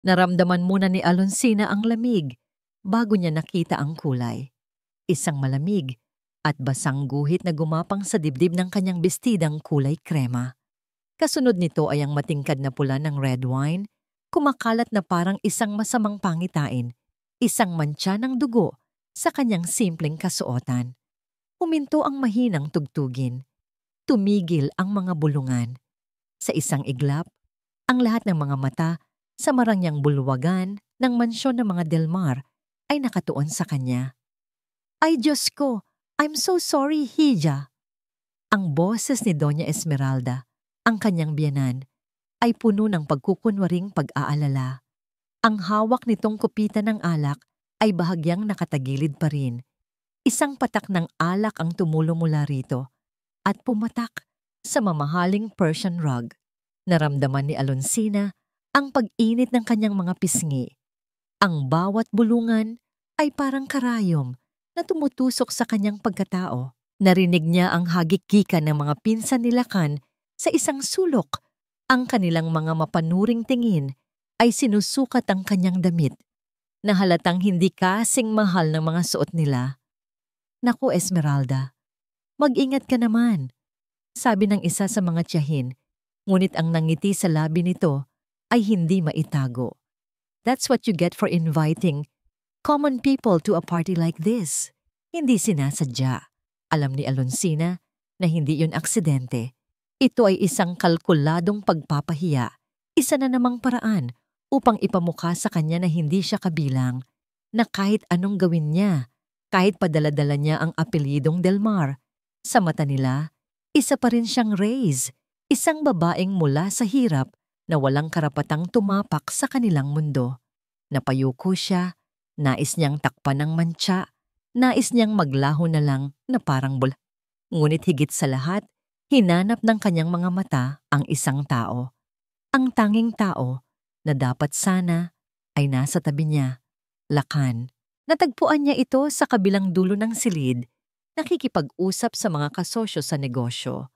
Naramdaman muna ni Alonsina ang lamig bago niya nakita ang kulay. Isang malamig at basang guhit na gumapang sa dibdib ng kanyang bestidang kulay krema. Kasunod nito ay ang matingkad na pula ng red wine, kumakalat na parang isang masamang pangitain, isang mantsa ng dugo sa kanyang simpleng kasuotan. Huminto ang mahinang tugtugin. Tumigil ang mga bulungan. Sa isang iglap, ang lahat ng mga mata sa marangyang bulwagan ng mansyon ng mga Del Mar ay nakatuon sa kanya. Ay Diyos ko, I'm so sorry, Hija. Ang boses ni Doña Esmeralda, ang kanyang biyanan, ay puno ng pagkukunwaring pag-aalala. Ang hawak nitong kupitan ng alak ay bahagyang nakatagilid pa rin. Isang patak ng alak ang tumulo mula rito at pumatak sa mamahaling Persian rug. Naramdaman ni Alonsina ang pag-init ng kanyang mga pisngi. Ang bawat bulungan ay parang karayom na tumutusok sa kanyang pagkatao. Narinig niya ang hagik-gikan ng mga pinsan ni Lacan sa isang sulok. Ang kanilang mga mapanuring tingin ay sinusukat ang kanyang damit na halatang hindi kasing mahal ng mga suot nila. Naku Esmeralda, mag-ingat ka naman, sabi ng isa sa mga tiyahin, ngunit ang nangiti sa labi nito ay hindi maitago. That's what you get for inviting common people to a party like this. Hindi sinasadya. Alam ni Alonsina na hindi yun aksidente. Ito ay isang kalkuladong pagpapahiya, isa na namang paraan upang ipamukha sa kanya na hindi siya kabilang, na kahit anong gawin niya, kahit padala-dala niya ang apelyidong Del Mar, sa mata nila, isa pa rin siyang Reyes, isang babaeng mula sa hirap na walang karapatang tumapak sa kanilang mundo. Napayuko siya, nais niyang takpan ng mantsa, nais niyang maglaho na lang na parang bula. Ngunit higit sa lahat, hinanap ng kanyang mga mata ang isang tao. Ang tanging tao na dapat sana ay nasa tabi niya, Lacan. Natagpuan niya ito sa kabilang dulo ng silid, nakikipag-usap sa mga kasosyo sa negosyo.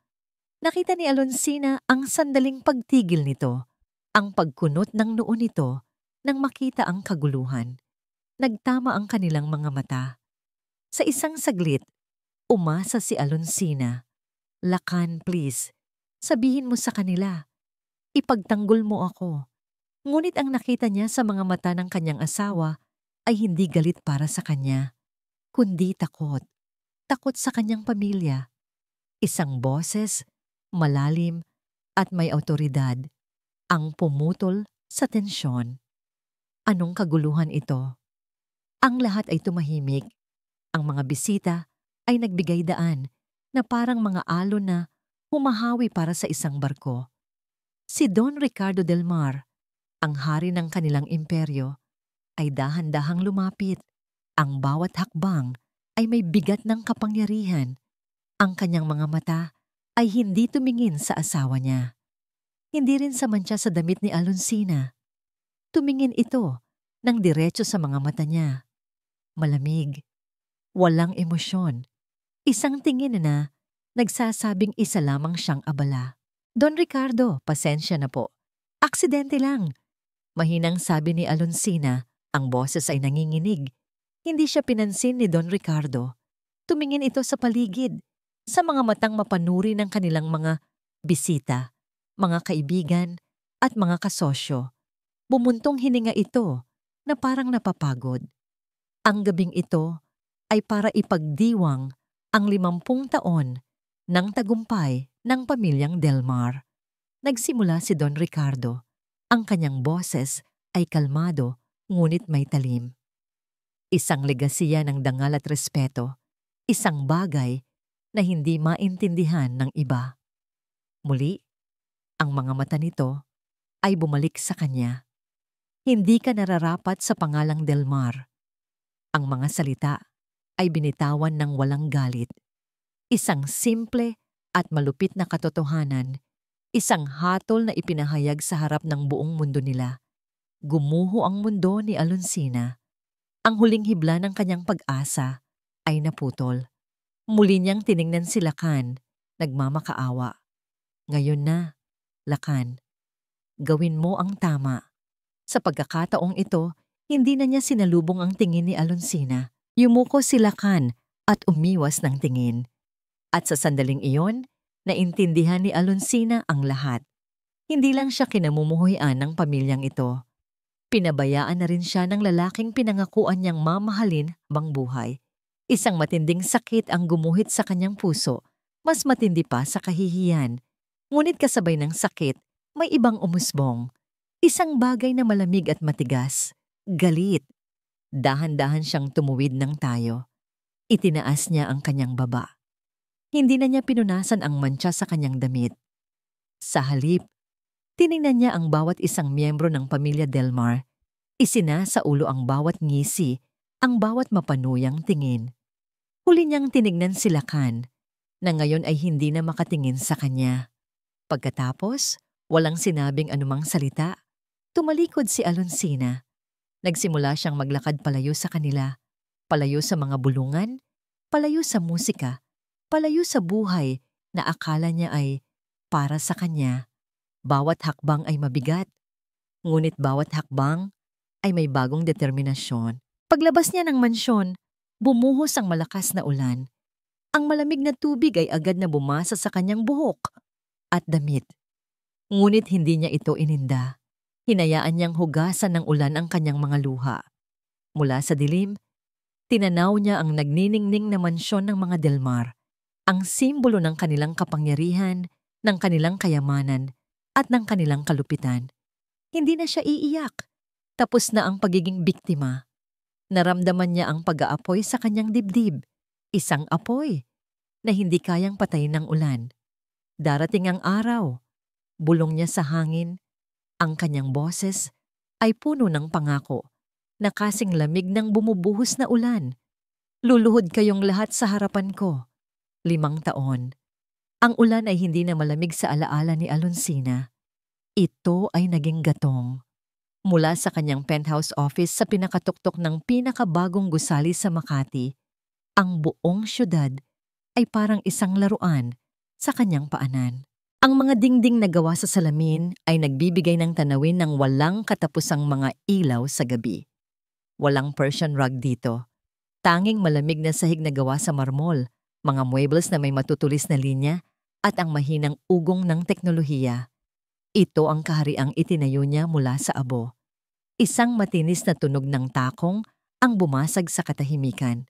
Nakita ni Alonsina ang sandaling pagtigil nito, ang pagkunot ng noo nito nang makita ang kaguluhan. Nagtama ang kanilang mga mata. Sa isang saglit, umasa si Alonsina. Lacan, please, sabihin mo sa kanila. Ipagtanggol mo ako. Ngunit ang nakita niya sa mga mata ng kanyang asawa ay hindi galit para sa kanya, kundi takot. Takot sa kanyang pamilya. Isang boses, malalim at may awtoridad, ang pumutol sa tensyon. Anong kaguluhan ito? Ang lahat ay tumahimik. Ang mga bisita ay nagbigay daan na parang mga alon na humahawi para sa isang barko. Si Don Ricardo Del Mar, ang hari ng kanilang imperyo, ay dahan-dahang lumapit. Ang bawat hakbang ay may bigat ng kapangyarihan. Ang kanyang mga mata ay hindi tumingin sa asawa niya. Hindi rin sa mantsa sa damit ni Alonsina. Tumingin ito ng diretso sa mga mata niya. Malamig, walang emosyon. Isang tingin na nagsasabing isa lamang siyang abala. Don Ricardo, pasensya na po. Aksidente lang. Mahinang sabi ni Alonsina, ang boses ay nanginginig. Hindi siya pinansin ni Don Ricardo. Tumingin ito sa paligid, sa mga matang mapanuri ng kanilang mga bisita, mga kaibigan at mga kasosyo. Bumuntong hininga ito na parang napapagod. Ang gabing ito ay para ipagdiwang ang 50 taon ng tagumpay ng pamilyang Del Mar. Nagsimula si Don Ricardo. Ang kanyang boses ay kalmado ngunit may talim. Isang legasiya ng dangal at respeto, isang bagay na hindi maintindihan ng iba. Muli, ang mga mata nito ay bumalik sa kanya. Hindi ka nararapat sa pangalang Del Mar. Ang mga salita ay binitawan ng walang galit. Isang simple at malupit na katotohanan, isang hatol na ipinahayag sa harap ng buong mundo nila. Gumuho ang mundo ni Alonsina. Ang huling hibla ng kanyang pag-asa ay naputol. Muli niyang tiningnan si Lacan, nagmamakaawa. Ngayon na, Lacan, gawin mo ang tama. Sa pagkakataong ito, hindi na niya sinalubong ang tingin ni Alonsina. Yumuko si Lacan at umiwas ng tingin. At sa sandaling iyon, naintindihan ni Alonsina ang lahat. Hindi lang siya kinamumuhuyan ng pamilyang ito. Pinabayaan na rin siya ng lalaking pinangakuan niyang mamahalin habang buhay. Isang matinding sakit ang gumuhit sa kanyang puso, mas matindi pa sa kahihiyan. Ngunit kasabay ng sakit, may ibang umusbong. Isang bagay na malamig at matigas. Galit. Dahan-dahan siyang tumuwid ng tayo. Itinaas niya ang kanyang baba. Hindi na niya pinunasan ang mantsa sa kanyang damit. Sa halip, tiningnan niya ang bawat isang miyembro ng pamilya Delmar. Isina sa ulo ang bawat ngisi, ang bawat mapanuyang tingin. Huli niyang tinignan si Lacan, na ngayon ay hindi na makatingin sa kanya. Pagkatapos, walang sinabing anumang salita, tumalikod si Alonsina. Nagsimula siyang maglakad palayo sa kanila, palayo sa mga bulungan, palayo sa musika, palayo sa buhay na akala niya ay para sa kanya. Bawat hakbang ay mabigat, ngunit bawat hakbang ay may bagong determinasyon. Paglabas niya ng mansyon, bumuhos ang malakas na ulan. Ang malamig na tubig ay agad na bumasa sa kanyang buhok at damit. Ngunit hindi niya ito ininda. Hinayaan niyang hugasan ng ulan ang kanyang mga luha. Mula sa dilim, tinanaw niya ang nagniningning na mansyon ng mga Delmar, ang simbolo ng kanilang kapangyarihan, ng kanilang kayamanan, at ng kanilang kalupitan. Hindi na siya iiyak. Tapos na ang pagiging biktima. Naramdaman niya ang pag-aapoy sa kanyang dibdib. Isang apoy na hindi kayang patayin ng ulan. Darating ang araw. Bulong niya sa hangin. Ang kanyang boses ay puno ng pangako na kasing lamig ng bumubuhos na ulan. Luluhod kayong lahat sa harapan ko. 5 taon. Ang ulan ay hindi na malamig sa alaala ni Alonsina. Ito ay naging gatong. Mula sa kanyang penthouse office sa pinakatuktok ng pinakabagong gusali sa Makati, ang buong syudad ay parang isang laruan sa kanyang paanan. Ang mga dingding na gawa sa salamin ay nagbibigay ng tanawin ng walang katapusang mga ilaw sa gabi. Walang Persian rug dito. Tanging malamig na sahig na gawa sa marmol, mga muebles na may matutulis na linya, at ang mahinang ugong ng teknolohiya. Ito ang kahariang itinayo niya mula sa abo. Isang matinis na tunog ng takong ang bumasag sa katahimikan.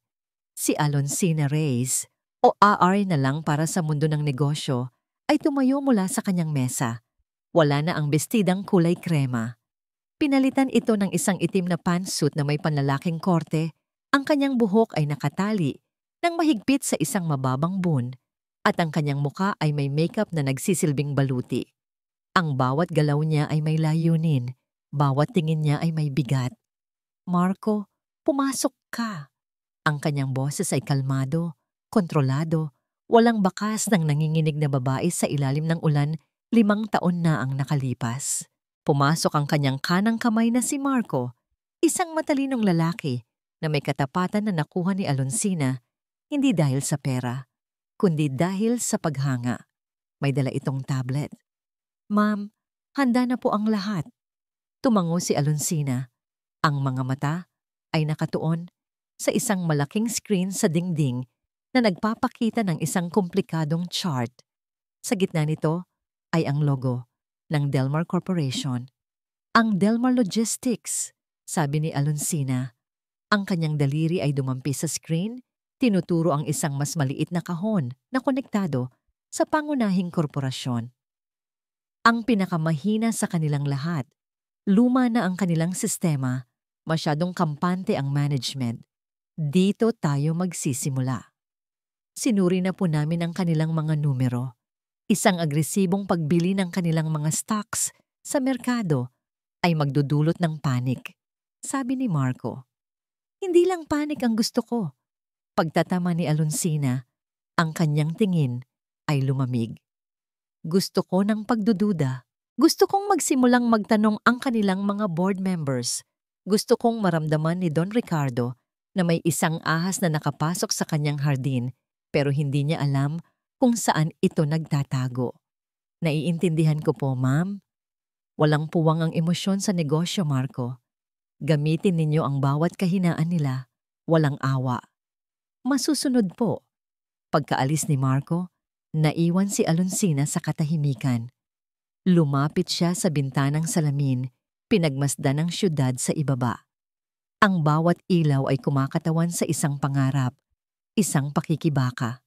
Si Alonsina Reyes, o AR na lang para sa mundo ng negosyo, ay tumayo mula sa kanyang mesa. Wala na ang bestidang kulay krema. Pinalitan ito ng isang itim na pantsuit na may panlalaking korte. Ang kanyang buhok ay nakatali ng mahigpit sa isang mababang bun at ang kanyang muka ay may makeup na nagsisilbing baluti. Ang bawat galaw niya ay may layunin. Bawat tingin niya ay may bigat. Marco, pumasok ka. Ang kanyang boses ay kalmado, kontrolado, walang bakas ng nanginginig na babae sa ilalim ng ulan. 5 taon na ang nakalipas. Pumasok ang kanyang kanang kamay na si Marco, isang matalinong lalaki na may katapatan na nakuha ni Alonsina, hindi dahil sa pera, kundi dahil sa paghanga. May dala itong tablet. Ma'am, handa na po ang lahat. Tumango si Alonsina. Ang mga mata ay nakatuon sa isang malaking screen sa dingding na nagpapakita ng isang komplikadong chart. Sa gitna nito ay ang logo ng Delmar Corporation. Ang Delmar Logistics, sabi ni Alonsina. Ang kanyang daliri ay dumampi sa screen, tinuturo ang isang mas maliit na kahon na konektado sa pangunahing korporasyon. Ang pinakamahina sa kanilang lahat, luma na ang kanilang sistema, masyadong kampante ang management. Dito tayo magsisimula. Sinuri na po namin ang kanilang mga numero. Isang agresibong pagbili ng kanilang mga stocks sa merkado ay magdudulot ng panik, sabi ni Marco. Hindi lang panik ang gusto ko. Pagtatama ni Alonsina, ang kanyang tingin ay lumamig. Gusto ko ng pagdududa. Gusto kong magsimulang magtanong ang kanilang mga board members. Gusto kong maramdaman ni Don Ricardo na may isang ahas na nakapasok sa kanyang hardin pero hindi niya alam kung saan ito nagtatago. Naiintindihan ko po, ma'am. Walang puwang ang emosyon sa negosyo, Marco. Gamitin ninyo ang bawat kahinaan nila, walang awa. Masusunod po. Pagkaalis ni Marco, naiwan si Alonsina sa katahimikan. Lumapit siya sa bintanang salamin, pinagmasdan ang syudad sa ibaba. Ang bawat ilaw ay kumakatawan sa isang pangarap, isang pakikibaka.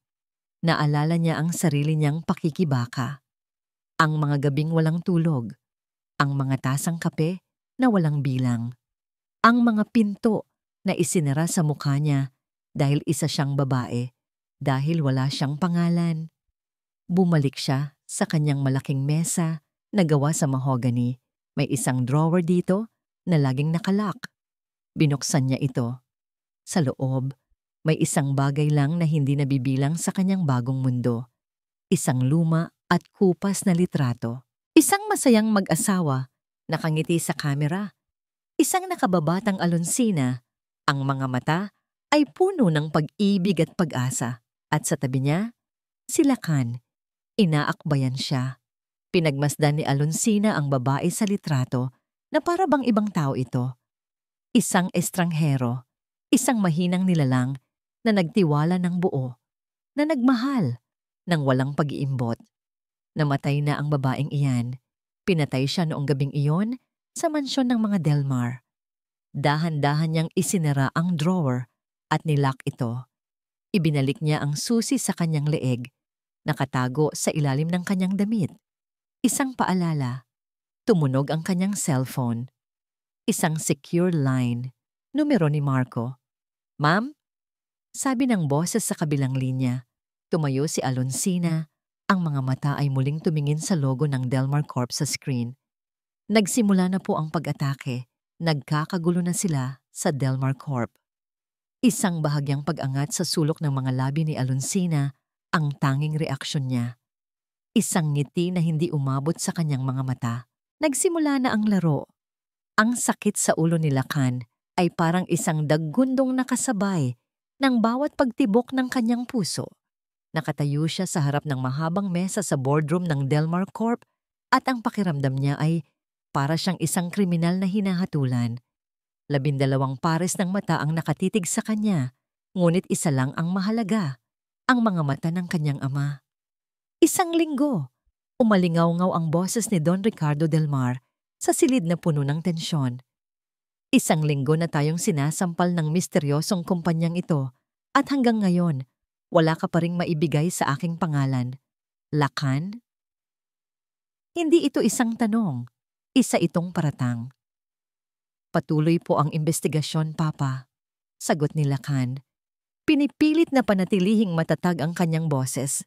Naalala niya ang sarili niyang pakikibaka. Ang mga gabing walang tulog, ang mga tasang kape na walang bilang, ang mga pinto na isinara sa mukha niya dahil isa siyang babae, dahil wala siyang pangalan. Bumalik siya sa kanyang malaking mesa na gawa sa mahogany. May isang drawer dito na laging nakalock. Binuksan niya ito. Sa loob, may isang bagay lang na hindi nabibilang sa kanyang bagong mundo. Isang luma at kupas na litrato. Isang masayang mag-asawa, nakangiti sa kamera. Isang nakababatang Alonsina. Ang mga mata ay puno ng pag-ibig at pag-asa. At sa tabi niya, si Lacan. Inaakbayan siya. Pinagmasdan ni Alonsina ang babae sa litrato na para bang ibang tao ito. Isang estranghero, isang mahinang nilalang na nagtiwala ng buo, na nagmahal ng walang pag-iimbot. Namatay na ang babaeng iyan. Pinatay siya noong gabing iyon sa mansyon ng mga Delmar. Dahan-dahan niyang isinara ang drawer at nilock ito. Ibinalik niya ang susi sa kanyang leeg, nakatago sa ilalim ng kanyang damit. Isang paalala. Tumunog ang kanyang cellphone. Isang secure line. Numero ni Marco. "Ma'am?" Sabi ng boses sa kabilang linya. Tumayo si Alonsina. Ang mga mata ay muling tumingin sa logo ng Delmar Corp sa screen. Nagsimula na po ang pag-atake. Nagkakagulo na sila sa Delmar Corp. Isang bahagyang pag-angat sa sulok ng mga labi ni Alonsina ang tanging reaksyon niya. Isang ngiti na hindi umabot sa kanyang mga mata. Nagsimula na ang laro. Ang sakit sa ulo ni Lacan ay parang isang daggundong nakasabay ng bawat pagtibok ng kanyang puso. Nakatayo siya sa harap ng mahabang mesa sa boardroom ng Delmar Corp at ang pakiramdam niya ay para siyang isang kriminal na hinahatulan. 12 pares ng mata ang nakatitig sa kanya, ngunit isa lang ang mahalaga, ang mga mata ng kanyang ama. Isang linggo, umalingaw-ngaw ang boses ni Don Ricardo Delmar sa silid na puno ng tensyon. Isang linggo na tayong sinasampal ng misteryosong kumpanyang ito at hanggang ngayon, wala ka pa ring maibigay sa aking pangalan. Lacan? Hindi ito isang tanong, isa itong paratang. Patuloy po ang investigasyon, Papa, sagot ni Lacan. Pinipilit na panatilihing matatag ang kanyang boses.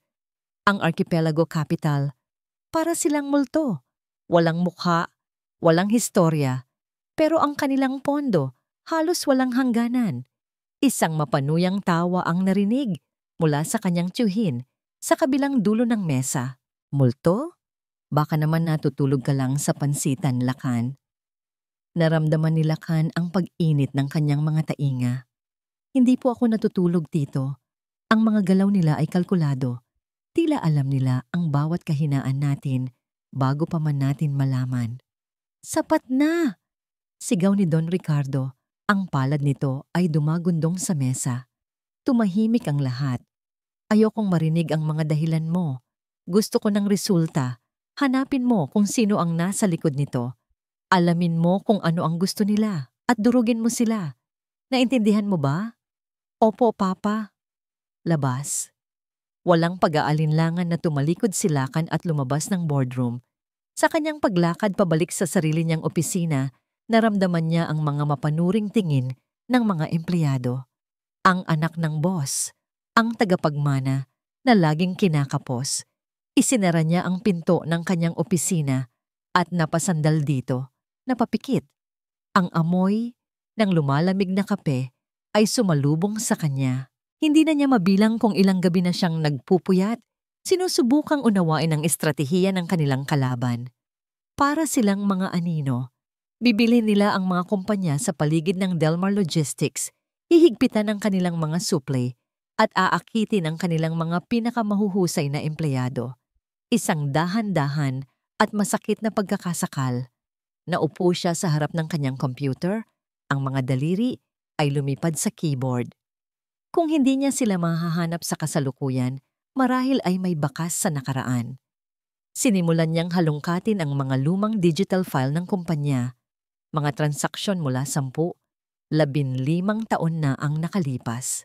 Ang Archipelago Capital, para silang multo, walang mukha, walang historya, pero ang kanilang pondo halos walang hangganan. Isang mapanuyang tawa ang narinig mula sa kanyang tiyuhin sa kabilang dulo ng mesa. Multo? Baka naman natutulog ka lang sa pansitan, Lacan. Naramdaman ni Lacan ang pag-init ng kanyang mga tainga. Hindi po ako natutulog, Tito. Ang mga galaw nila ay kalkulado. Tila alam nila ang bawat kahinaan natin bago pa man natin malaman. Sapat na! Sigaw ni Don Ricardo. Ang palad nito ay dumagundong sa mesa. Tumahimik ang lahat. Ayokong marinig ang mga dahilan mo. Gusto ko ng resulta. Hanapin mo kung sino ang nasa likod nito. Alamin mo kung ano ang gusto nila at durugin mo sila. Naintindihan mo ba? Opo, Papa. Labas. Walang pag-aalinlangan na tumalikod si Lacan at lumabas ng boardroom. Sa kanyang paglakad pabalik sa sarili niyang opisina, naramdaman niya ang mga mapanuring tingin ng mga empleyado. Ang anak ng boss, ang tagapagmana na laging kinakapos. Isinara niya ang pinto ng kanyang opisina at napasandal dito, napapikit. Ang amoy ng lumalamig na kape ay sumalubong sa kanya. Hindi na niya mabilang kung ilang gabi na siyang nagpupuyat, sinusubukang unawain ang estratehiya ng kanilang kalaban. Para silang mga anino, bibili nila ang mga kumpanya sa paligid ng Delmar Logistics, hihigpitan ang kanilang mga supply at aakitin ang kanilang mga pinakamahuhusay na empleyado. Isang dahan-dahan at masakit na pagkakasakal. Naupo siya sa harap ng kanyang computer, ang mga daliri ay lumipad sa keyboard. Kung hindi niya sila mahahanap sa kasalukuyan, marahil ay may bakas sa nakaraan. Sinimulan niyang halongkatin ang mga lumang digital file ng kumpanya, mga transaksyon mula 10, 15 taon na ang nakalipas.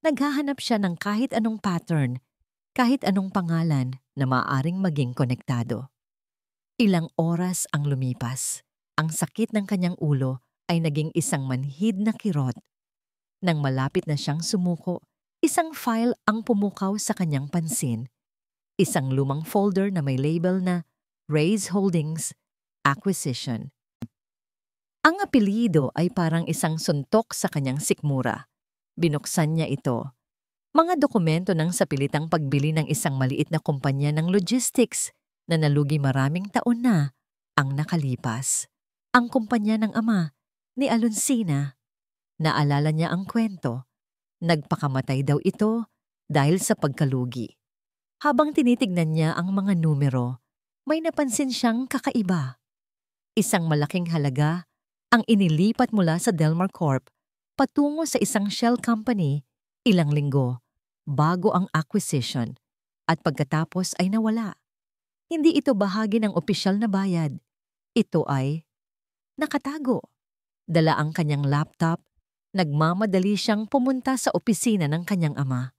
Naghahanap siya ng kahit anong pattern, kahit anong pangalan na maaaring maging konektado. Ilang oras ang lumipas. Ang sakit ng kanyang ulo ay naging isang manhid na kirot. Nang malapit na siyang sumuko, isang file ang pumukaw sa kanyang pansin. Isang lumang folder na may label na Raise Holdings Acquisition. Ang apelyido ay parang isang suntok sa kanyang sikmura. Binuksan niya ito. Mga dokumento ng sapilitang pagbili ng isang maliit na kumpanya ng logistics na nalugi maraming taon na ang nakalipas. Ang kumpanya ng ama ni Alonsina. Naalala niya ang kwento. Nagpakamatay daw ito dahil sa pagkalugi. Habang tinitignan niya ang mga numero, may napansin siyang kakaiba. Isang malaking halaga ang inilipat mula sa Delmar Corp patungo sa isang shell company ilang linggo bago ang acquisition at pagkatapos ay nawala. Hindi ito bahagi ng opisyal na bayad. Ito ay nakatago. Dala ang kanyang laptop, nagmamadali siyang pumunta sa opisina ng kanyang ama.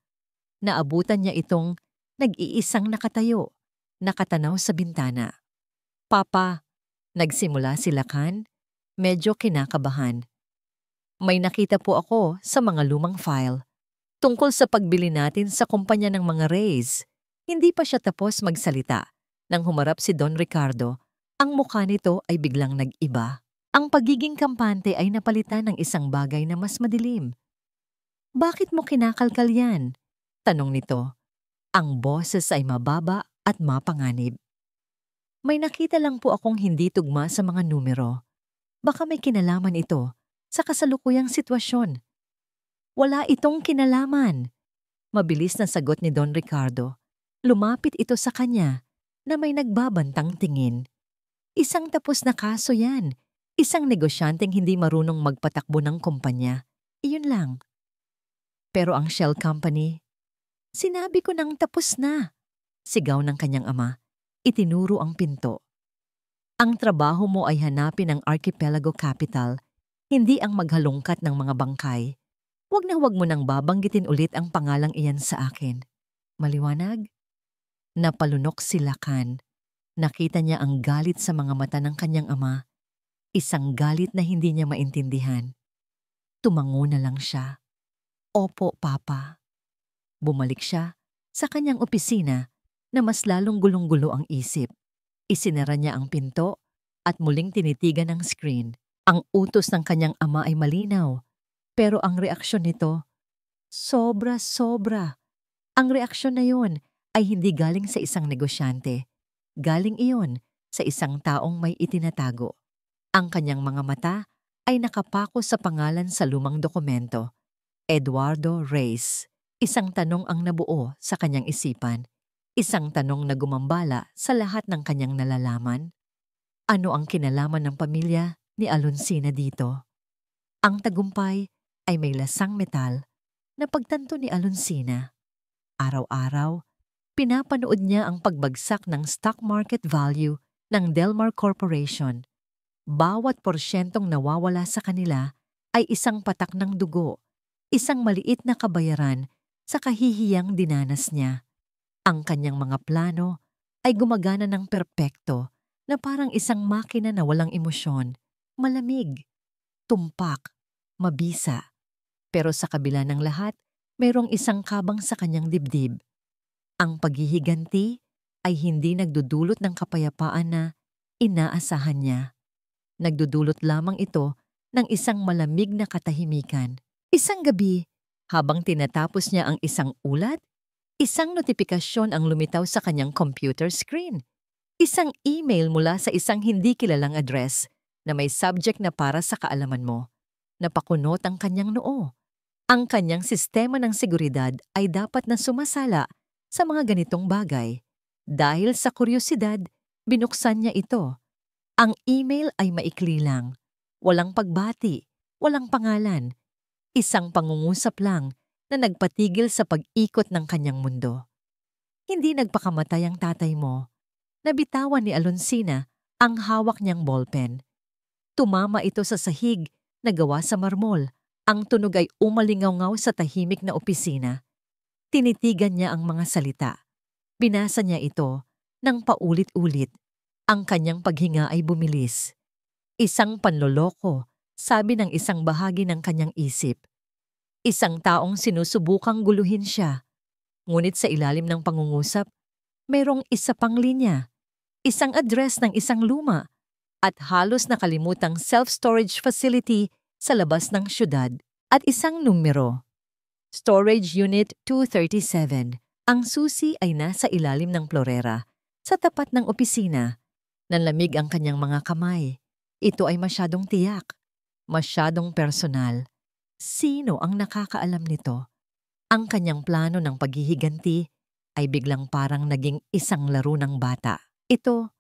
Naabutan niya itong nag-iisang nakatayo, nakatanaw sa bintana. Papa, nagsimula si Lacan, medyo kinakabahan. May nakita po ako sa mga lumang file. Tungkol sa pagbili natin sa kumpanya ng mga Rays, hindi pa siya tapos magsalita. Nang humarap si Don Ricardo, ang mukha nito ay biglang nag-iba. Ang pagiging kampante ay napalitan ng isang bagay na mas madilim. Bakit mo kinakalkal yan? Tanong nito. Ang boses ay mababa at mapanganib. May nakita lang po akong hindi tugma sa mga numero. Baka may kinalaman ito sa kasalukuyang sitwasyon. Wala itong kinalaman. Mabilis na sagot ni Don Ricardo. Lumapit ito sa kanya na may nagbabantang tingin. Isang tapos na kaso yan. Isang negosyanteng hindi marunong magpatakbo ng kumpanya. Iyon lang. Pero ang shell company, sinabi ko nang tapos na. Sigaw ng kanyang ama. Itinuro ang pinto. Ang trabaho mo ay hanapin ang Archipelago Capital, hindi ang maghalongkat ng mga bangkay. Huwag na huwag mo nang babanggitin ulit ang pangalang iyan sa akin. Maliwanag? Napalunok si Lacan. Nakita niya ang galit sa mga mata ng kanyang ama. Isang galit na hindi niya maintindihan. Tumango na lang siya. Opo, Papa. Bumalik siya sa kanyang opisina na mas lalong gulong-gulo ang isip. Isinara niya ang pinto at muling tinitigan ang screen. Ang utos ng kanyang ama ay malinaw, pero ang reaksyon nito, sobra-sobra. Ang reaksyon na yon ay hindi galing sa isang negosyante. Galing iyon sa isang taong may itinatago. Ang kanyang mga mata ay nakapako sa pangalan sa lumang dokumento. Eduardo Reyes. Isang tanong ang nabuo sa kanyang isipan. Isang tanong na gumambala sa lahat ng kanyang nalalaman. Ano ang kinalaman ng pamilya ni Alonsina dito? Ang tagumpay ay may lasang metal na pagtanto ni Alonsina. Araw-araw, pinapanood niya ang pagbagsak ng stock market value ng Delmar Corporation. Bawat porsyentong nawawala sa kanila ay isang patak ng dugo, isang maliit na kabayaran sa kahihiyang dinanas niya. Ang kanyang mga plano ay gumagana ng perpekto na parang isang makina na walang emosyon, malamig, tumpak, mabisa. Pero sa kabila ng lahat, mayroong isang kabang sa kanyang dibdib. Ang paghihiganti ay hindi nagdudulot ng kapayapaan na inaasahan niya. Nagdudulot lamang ito ng isang malamig na katahimikan. Isang gabi, habang tinatapos niya ang isang ulat, isang notifikasyon ang lumitaw sa kanyang computer screen. Isang email mula sa isang hindi kilalang address na may subject na para sa kaalaman mo. Napakunot ang kanyang noo. Ang kanyang sistema ng seguridad ay dapat na sumasala sa mga ganitong bagay. Dahil sa kuryosidad, binuksan niya ito. Ang email ay maikli lang. Walang pagbati, walang pangalan. Isang pangungusap lang na nagpatigil sa pag-ikot ng kanyang mundo. Hindi nagpakamatay ang tatay mo. Nabitawan ni Alonsina ang hawak niyang ballpen. Tumama ito sa sahig na gawa sa marmol. Ang tunog ay umalingaw-ngaw sa tahimik na opisina. Tinitigan niya ang mga salita. Binasa niya ito nang paulit-ulit. Ang kanyang paghinga ay bumilis. Isang panloloko, sabi ng isang bahagi ng kanyang isip. Isang taong sinusubukang guluhin siya. Ngunit sa ilalim ng pangungusap, mayroong isa pang linya. Isang address ng isang luma at halos nakalimutang self-storage facility sa labas ng syudad at isang numero. Storage Unit 237. Ang susi ay nasa ilalim ng plorera, sa tapat ng opisina. Nanlamig ang kanyang mga kamay. Ito ay masyadong tiyak, masyadong personal. Sino ang nakakaalam nito? Ang kanyang plano ng paghihiganti ay biglang parang naging isang laro ng bata. Ito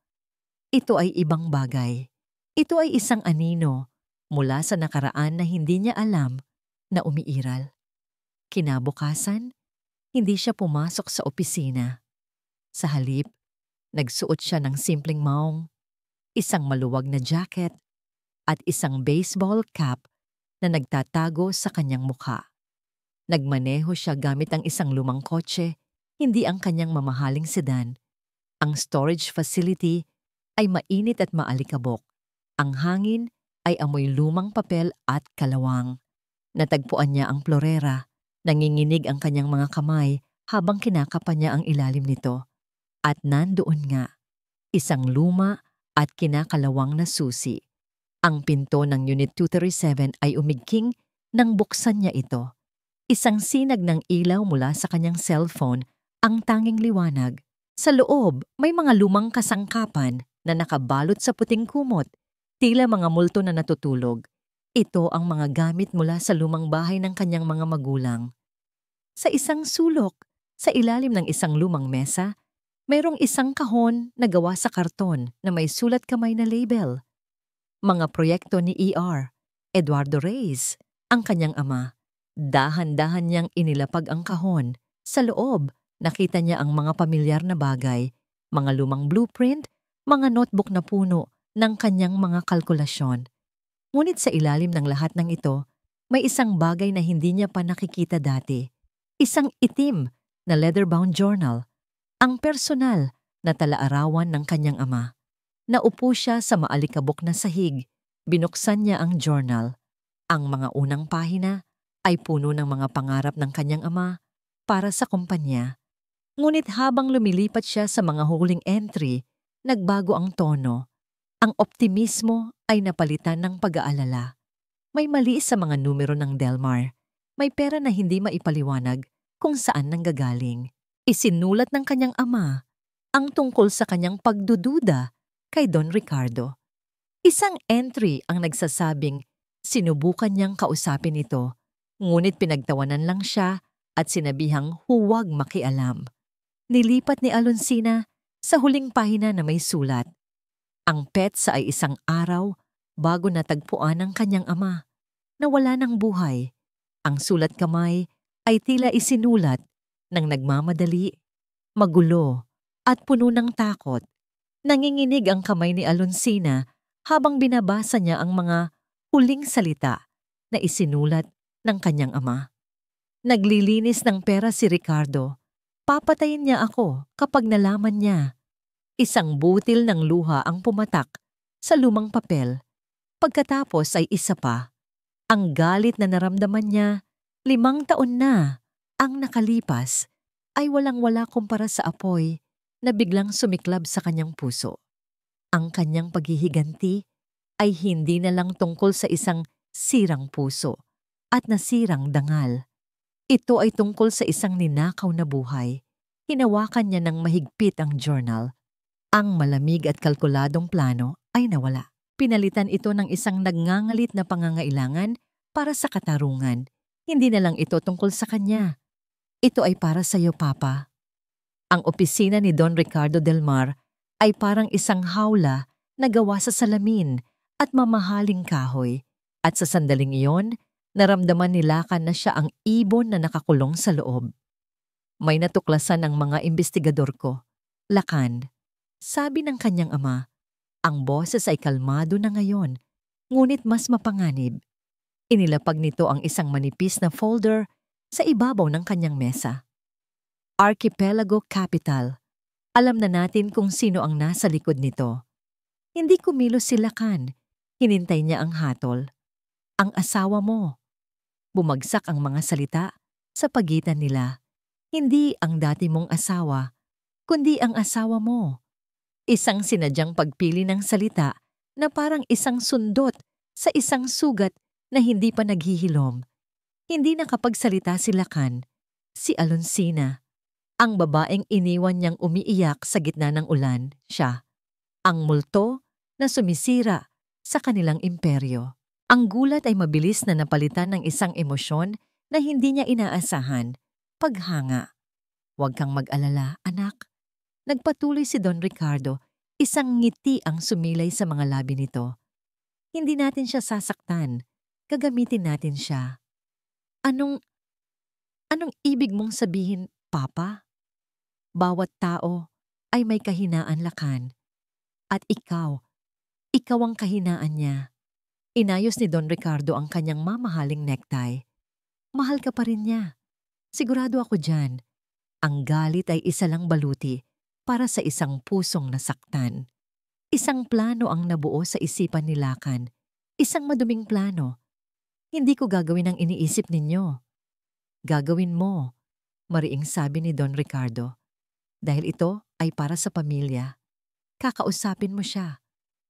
ay ibang bagay. Ito ay isang anino mula sa nakaraan na hindi niya alam na umiiral. Kinabukasan, hindi siya pumasok sa opisina. Sa halip, nagsuot siya ng simpleng maong, isang maluwag na jacket, at isang baseball cap na nagtatago sa kanyang mukha. Nagmaneho siya gamit ang isang lumang kotse, hindi ang kanyang mamahaling sedan. Ang storage facility ay mainit at maalikabok. Ang hangin ay amoy lumang papel at kalawang. Natagpuan niya ang plorera. Nanginginig ang kanyang mga kamay habang kinakapan niya ang ilalim nito. At nandoon nga, isang luma at kinakalawang na susi. Ang pinto ng Unit 237 ay umigking nang buksan niya ito. Isang sinag ng ilaw mula sa kanyang cellphone ang tanging liwanag. Sa loob, may mga lumang kasangkapan na nakabalot sa puting kumot, tila mga multo na natutulog. Ito ang mga gamit mula sa lumang bahay ng kanyang mga magulang. Sa isang sulok, sa ilalim ng isang lumang mesa, mayroong isang kahon na gawa sa karton na may sulat kamay na label. Mga proyekto ni E.R. Eduardo Reyes, ang kanyang ama. Dahan-dahan niyang inilapag ang kahon. Sa loob, nakita niya ang mga pamilyar na bagay, mga lumang blueprint, mga notebook na puno ng kanyang mga kalkulasyon. Ngunit sa ilalim ng lahat ng ito, may isang bagay na hindi niya pa nakikita dati. Isang itim na leather-bound journal, ang personal na talaarawan ng kanyang ama. Naupo siya sa maalikabok na sahig. Binuksan niya ang journal. Ang mga unang pahina ay puno ng mga pangarap ng kanyang ama para sa kumpanya. Ngunit habang lumilipat siya sa mga huling entry, nagbago ang tono. Ang optimismo ay napalitan ng pag-aalala. May mali sa mga numero ng Delmar. May pera na hindi maipaliwanag kung saan nanggagaling. Isinulat ng kanyang ama ang tungkol sa kanyang pagdududa kay Don Ricardo. Isang entry ang nagsasabing sinubukan niyang kausapin ito, ngunit pinagtawanan lang siya at sinabihang huwag makialam. Nilipat ni Alonsina sa huling pahina na may sulat. Ang petsa ay isang araw bago natagpuan ng kanyang ama na wala ng buhay. Ang sulat kamay ay tila isinulat ng nagmamadali, magulo at puno ng takot. Nanginginig ang kamay ni Alonsina habang binabasa niya ang mga huling salita na isinulat ng kanyang ama. Naglilinis ng pera si Ricardo. Papatayin niya ako kapag nalaman niya. Isang butil ng luha ang pumatak sa lumang papel. Pagkatapos ay isa pa. Ang galit na naramdaman niya, 5 taon na ang nakalipas, ay walang-wala kumpara sa apoy na biglang sumiklab sa kanyang puso. Ang kanyang paghihiganti ay hindi na lang tungkol sa isang sirang puso at nasirang dangal. Ito ay tungkol sa isang ninakaw na buhay. Hinawakan niya ng mahigpit ang journal. Ang malamig at kalkuladong plano ay nawala. Pinalitan ito ng isang nagngangalit na pangangailangan para sa katarungan. Hindi na lang ito tungkol sa kanya. Ito ay para sa iyo, Papa. Ang opisina ni Don Ricardo Del Mar ay parang isang hawla nagawa sa salamin at mamahaling kahoy. At sa sandaling iyon, naramdaman ni Lakan na siya ang ibon na nakakulong sa loob. May natuklasan ang mga investigador ko. Lakan, sabi ng kanyang ama, ang boses ay kalmado na ngayon, ngunit mas mapanganib. Inilapag nito ang isang manipis na folder sa ibabaw ng kanyang mesa. Archipelago Capital. Alam na natin kung sino ang nasa likod nito. Hindi kumilos si Lakan. Hinintay niya ang hatol. Ang asawa mo. Bumagsak ang mga salita sa pagitan nila. Hindi ang dati mong asawa, kundi ang asawa mo. Isang sinadyang pagpili ng salita na parang isang sundot sa isang sugat na hindi pa naghihilom. Hindi nakapagsalita si Lakan, si Alonsina. Ang babaeng iniwan niyang umiiyak sa gitna ng ulan, siya. Ang multo na sumisira sa kanilang imperyo. Ang gulat ay mabilis na napalitan ng isang emosyon na hindi niya inaasahan. Paghanga. Huwag kang mag-alala, anak. Nagpatuloy si Don Ricardo, isang ngiti ang sumilay sa mga labi nito. Hindi natin siya sasaktan. Gagamitin natin siya. Anong ibig mong sabihin, Papa? Bawat tao ay may kahinaan, Lakan. At ikaw ang kahinaan niya. Inayos ni Don Ricardo ang kanyang mamahaling necktie. Mahal ka pa rin niya. Sigurado ako dyan. Ang galit ay isa lang baluti para sa isang pusong nasaktan. Isang plano ang nabuo sa isipan ni Lakan. Isang maduming plano. Hindi ko gagawin ang iniisip ninyo. Gagawin mo, mariing sabi ni Don Ricardo. Dahil ito ay para sa pamilya. Kakausapin mo siya.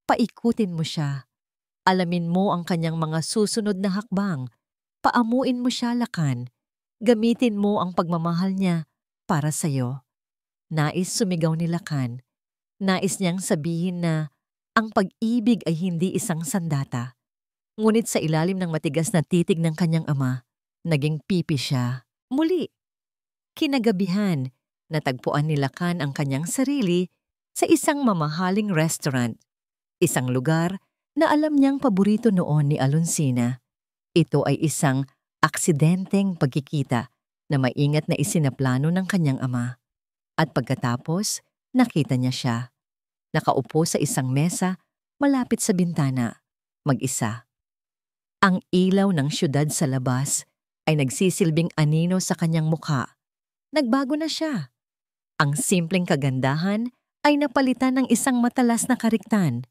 Paikutin mo siya. Alamin mo ang kanyang mga susunod na hakbang. Paamuin mo siya, Lakan. Gamitin mo ang pagmamahal niya para sa'yo. Nais sumigaw ni Lakan. Nais niyang sabihin na ang pag-ibig ay hindi isang sandata. Ngunit sa ilalim ng matigas na titig ng kanyang ama, naging pipi siya. Muli, kinagabihan, natagpuan ni Lakan ang kanyang sarili sa isang mamahaling restaurant. Isang lugar na alam niyang paborito noon ni Alonsina. Ito ay isang aksidenteng pagkikita na maingat na isinaplano ng kanyang ama. At pagkatapos, nakita niya siya. Nakaupo sa isang mesa malapit sa bintana, mag-isa. Ang ilaw ng syudad sa labas ay nagsisilbing anino sa kanyang mukha. Nagbago na siya. Ang simpleng kagandahan ay napalitan ng isang matalas na kariktan.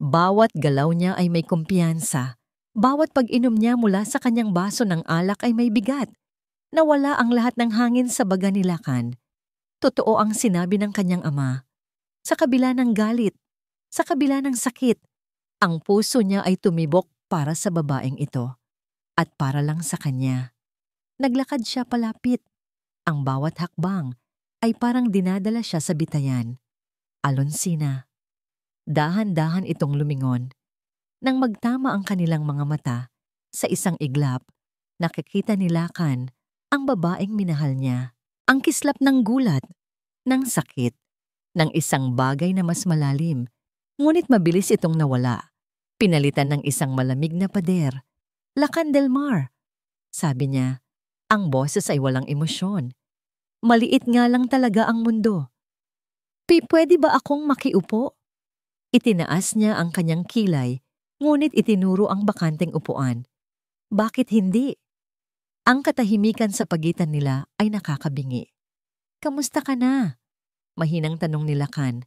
Bawat galaw niya ay may kumpiyansa. Bawat pag-inom niya mula sa kanyang baso ng alak ay may bigat. Nawala ang lahat ng hangin sa baga ni Lakan. Totoo ang sinabi ng kanyang ama. Sa kabila ng galit, sa kabila ng sakit, ang puso niya ay tumibok para sa babaeng ito. At para lang sa kanya. Naglakad siya palapit. Ang bawat hakbang ay parang dinadala siya sa bitayan. Alonsina. Dahan-dahan itong lumingon. Nang magtama ang kanilang mga mata, sa isang iglap, nakikita ni Lakan ang babaeng minahal niya. Ang kislap ng gulat, ng sakit, ng isang bagay na mas malalim. Ngunit mabilis itong nawala. Pinalitan ng isang malamig na pader. Lakan del Mar. Sabi niya, ang boses ay walang emosyon. Maliit nga lang talaga ang mundo. Pwede ba akong makiupo? Itinaas niya ang kanyang kilay, ngunit itinuro ang bakanteng upuan. Bakit hindi? Ang katahimikan sa pagitan nila ay nakakabingi. Kamusta ka na? Mahinang tanong ni Lakan.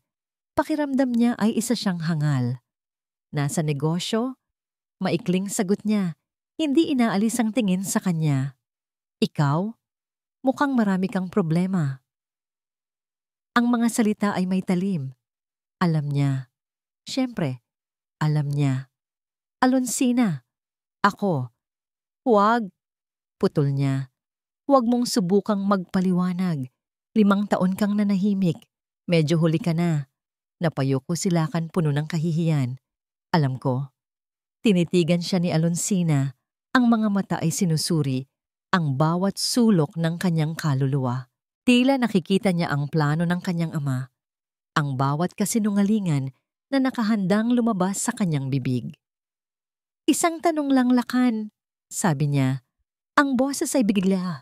Pakiramdam niya ay isa siyang hangal. Nasa negosyo? Maikling sagot niya. Hindi inaalis ang tingin sa kanya. Ikaw? Mukhang marami kang problema. Ang mga salita ay may talim. Alam niya. Siyempre, alam niya. Alonsina. Ako. Huwag. Putol niya. Huwag mong subukang magpaliwanag. 5 taon kang nanahimik. Medyo huli ka na. Napayo ko si Lakan puno ng kahihiyan. Alam ko. Tinitigan siya ni Alonsina. Ang mga mata ay sinusuri ang bawat sulok ng kanyang kaluluwa. Tila nakikita niya ang plano ng kanyang ama. Ang bawat kasinungalingan na nakahandang lumabas sa kanyang bibig. "Isang tanong lang, Lakan," sabi niya. Ang boses ay biglang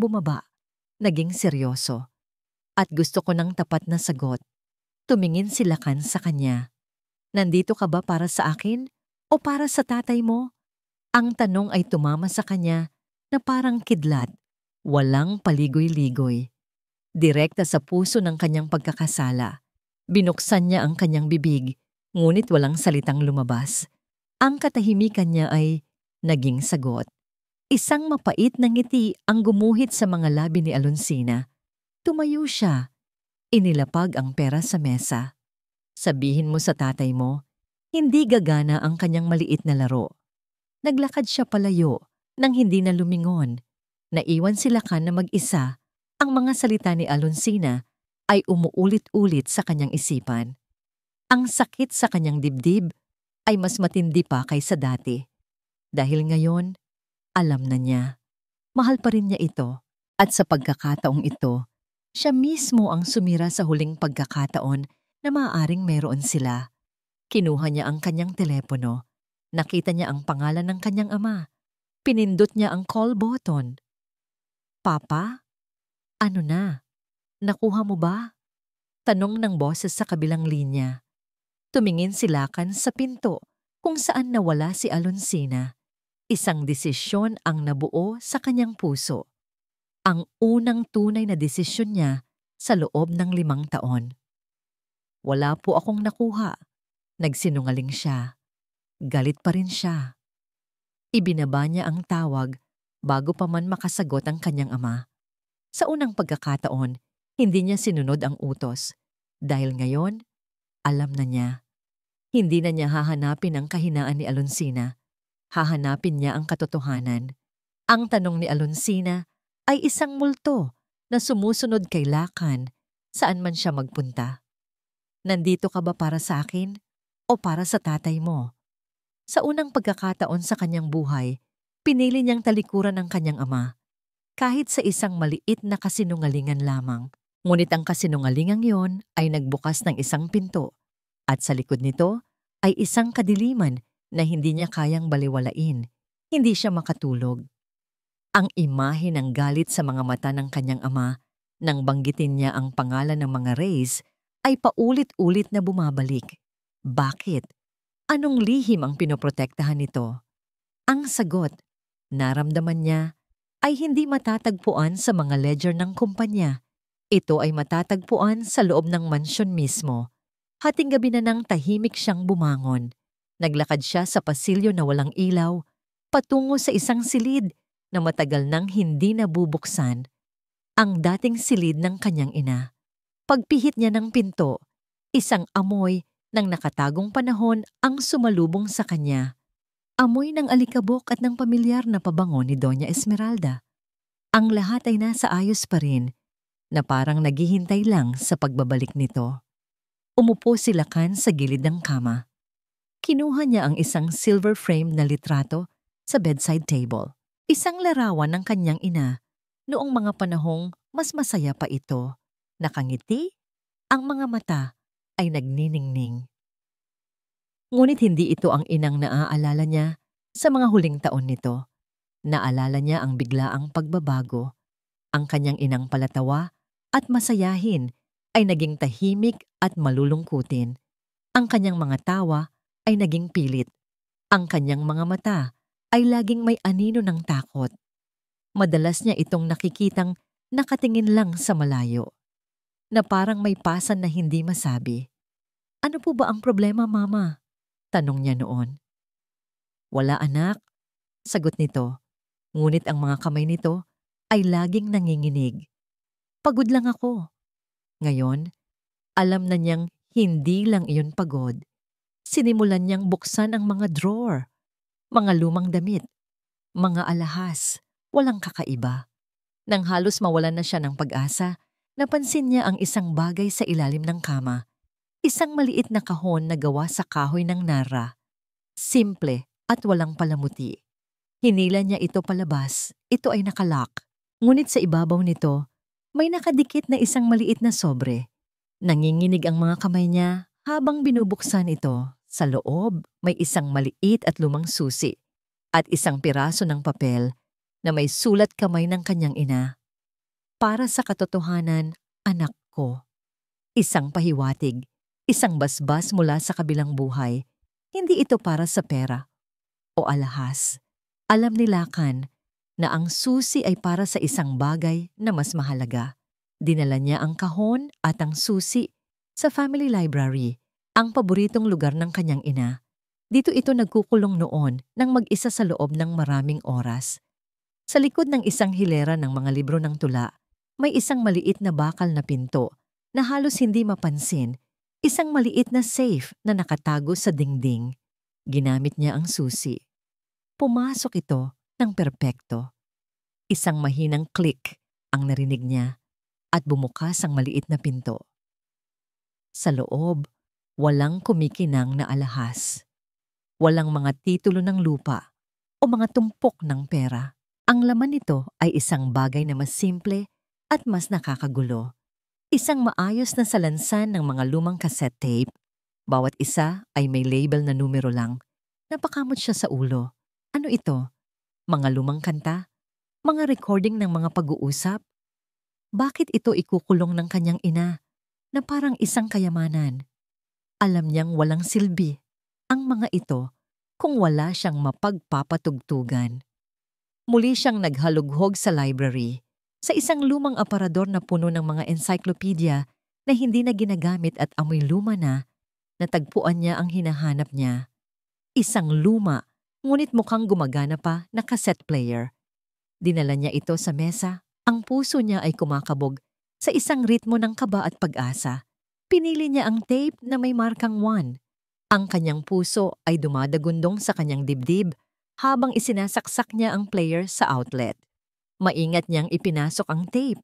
bumaba, naging seryoso. At gusto ko ng tapat na sagot. Tumingin si Lakan sa kanya. "Nandito ka ba para sa akin o para sa tatay mo?" Ang tanong ay tumama sa kanya na parang kidlat, walang paligoy-ligoy. Direkta sa puso ng kanyang pagkakasala. Binuksan niya ang kanyang bibig, ngunit walang salitang lumabas. Ang katahimikan niya ay naging sagot. Isang mapait na ngiti ang gumuhit sa mga labi ni Alonsina. Tumayo siya. Inilapag ang pera sa mesa. "Sabihin mo sa tatay mo, hindi gagana ang kanyang maliit na laro." Naglakad siya palayo nang hindi na lumingon. Naiwan si Lakan na mag-isa. Ang mga salita ni Alonsina ay umuulit-ulit sa kanyang isipan. Ang sakit sa kanyang dibdib ay mas matindi pa kaysa dati. Dahil ngayon, alam na niya. Mahal pa rin niya ito. At sa pagkakataong ito, siya mismo ang sumira sa huling pagkakataon na maaaring meron sila. Kinuha niya ang kanyang telepono. Nakita niya ang pangalan ng kanyang ama. Pinindot niya ang call button. "Papa? Ano na? Nakuha mo ba?" Tanong ng boses sa kabilang linya. Tumingin si Lakan sa pinto kung saan nawala si Alonsina. Isang desisyon ang nabuo sa kanyang puso. Ang unang tunay na desisyon niya sa loob ng 5 taon. "Wala po akong nakuha." Nagsinungaling siya. Galit pa rin siya. Ibinaba niya ang tawag bago pa man makasagot ang kanyang ama. Sa unang pagkakataon, hindi niya sinunod ang utos. Dahil ngayon, alam na niya. Hindi na niya hahanapin ang kahinaan ni Alonsina. Hahanapin niya ang katotohanan. Ang tanong ni Alonsina ay isang multo na sumusunod kay Lakan saan man siya magpunta. "Nandito ka ba para sa akin o para sa tatay mo?" Sa unang pagkakataon sa kanyang buhay, pinili niyang talikuran ang kanyang ama. Kahit sa isang maliit na kasinungalingan lamang. Ngunit ang kasinungalingang yon ay nagbukas ng isang pinto. At sa likod nito ay isang kadiliman na hindi niya kayang baliwalain. Hindi siya makatulog. Ang imahe ng galit sa mga mata ng kanyang ama nang banggitin niya ang pangalan ng mga Reyes ay paulit-ulit na bumabalik. Bakit? Anong lihim ang pinoprotektahan nito? Ang sagot, naramdaman niya, ay hindi matatagpuan sa mga ledger ng kumpanya. Ito ay matatagpuan sa loob ng mansyon mismo. Hating gabi na nang tahimik siyang bumangon. Naglakad siya sa pasilyo na walang ilaw, patungo sa isang silid na matagal nang hindi nabubuksan. Ang dating silid ng kanyang ina. Pagpihit niya ng pinto, isang amoy ng nakatagong panahon ang sumalubong sa kanya. Amoy ng alikabok at ng pamilyar na pabango ni Doña Esmeralda. Ang lahat ay nasa ayos pa rin, na parang naghihintay lang sa pagbabalik nito. Umupo si Lakan sa gilid ng kama. Kinuha niya ang isang silver frame na litrato sa bedside table. Isang larawan ng kanyang ina noong mga panahong mas masaya pa ito. Nakangiti, ang mga mata ay nagniningning. Ngunit hindi ito ang inang naaalala niya sa mga huling taon nito. Naalala niya ang biglaang pagbabago. Ang kanyang inang palatawa at masayahin ay naging tahimik at malulungkutin. Ang kanyang mga tawa ay naging pilit. Ang kanyang mga mata ay laging may anino ng takot. Madalas niya itong nakikitang nakatingin lang sa malayo, na parang may pasan na hindi masabi. "Ano po ba ang problema, Mama?" Tanong niya noon. "Wala, anak," sagot nito. Ngunit ang mga kamay nito ay laging nanginginig. "Pagod lang ako." Ngayon, alam na niyang hindi lang iyon pagod. Sinimulan niyang buksan ang mga drawer, mga lumang damit, mga alahas, walang kakaiba. Nang halos mawalan na siya ng pag-asa, napansin niya ang isang bagay sa ilalim ng kama. Isang maliit na kahon na gawa sa kahoy ng nara. Simple at walang palamuti. Hinila niya ito palabas. Ito ay nakalock. Ngunit sa ibabaw nito, may nakadikit na isang maliit na sobre. Nanginginig ang mga kamay niya Habang binubuksan ito, sa loob may isang maliit at lumang susi at isang piraso ng papel na may sulat kamay ng kanyang ina. Para sa katotohanan, anak ko. Isang pahiwatig, isang basbas mula sa kabilang buhay. Hindi ito para sa pera o alahas. Alam ni Lakan na ang susi ay para sa isang bagay na mas mahalaga. Dinala niya ang kahon at ang susi sa family library, ang paboritong lugar ng kanyang ina. Dito ito nagkukulong noon nang mag-isa sa loob ng maraming oras. Sa likod ng isang hilera ng mga libro ng tula, may isang maliit na bakal na pinto na halos hindi mapansin, isang maliit na safe na nakatago sa dingding. Ginamit niya ang susi. Pumasok ito ng perpekto. Isang mahinang click ang narinig niya at bumukas ang maliit na pinto. Sa loob, walang kumikinang na alahas. Walang mga titulo ng lupa o mga tumpok ng pera. Ang laman nito ay isang bagay na mas simple at mas nakakagulo. Isang maayos na salansan ng mga lumang cassette tape. Bawat isa ay may label na numero lang. Napakamot siya sa ulo. Ano ito? Mga lumang kanta? Mga recording ng mga pag-uusap? Bakit ito ikukulong ng kanyang ina na parang isang kayamanan? Alam niyang walang silbi ang mga ito kung wala siyang mapagpapatugtugan. Muli siyang naghalughog sa library, sa isang lumang aparador na puno ng mga encyclopedia na hindi na ginagamit at amoy luma na, natagpuan niya ang hinahanap niya. Isang luma, ngunit mukhang gumagana pa na cassette player. Dinala niya ito sa mesa, ang puso niya ay kumakabog sa isang ritmo ng kaba at pag-asa. Pinili niya ang tape na may markang 1. Ang kanyang puso ay dumadagundong sa kanyang dibdib habang isinasaksak niya ang player sa outlet. Maingat niyang ipinasok ang tape.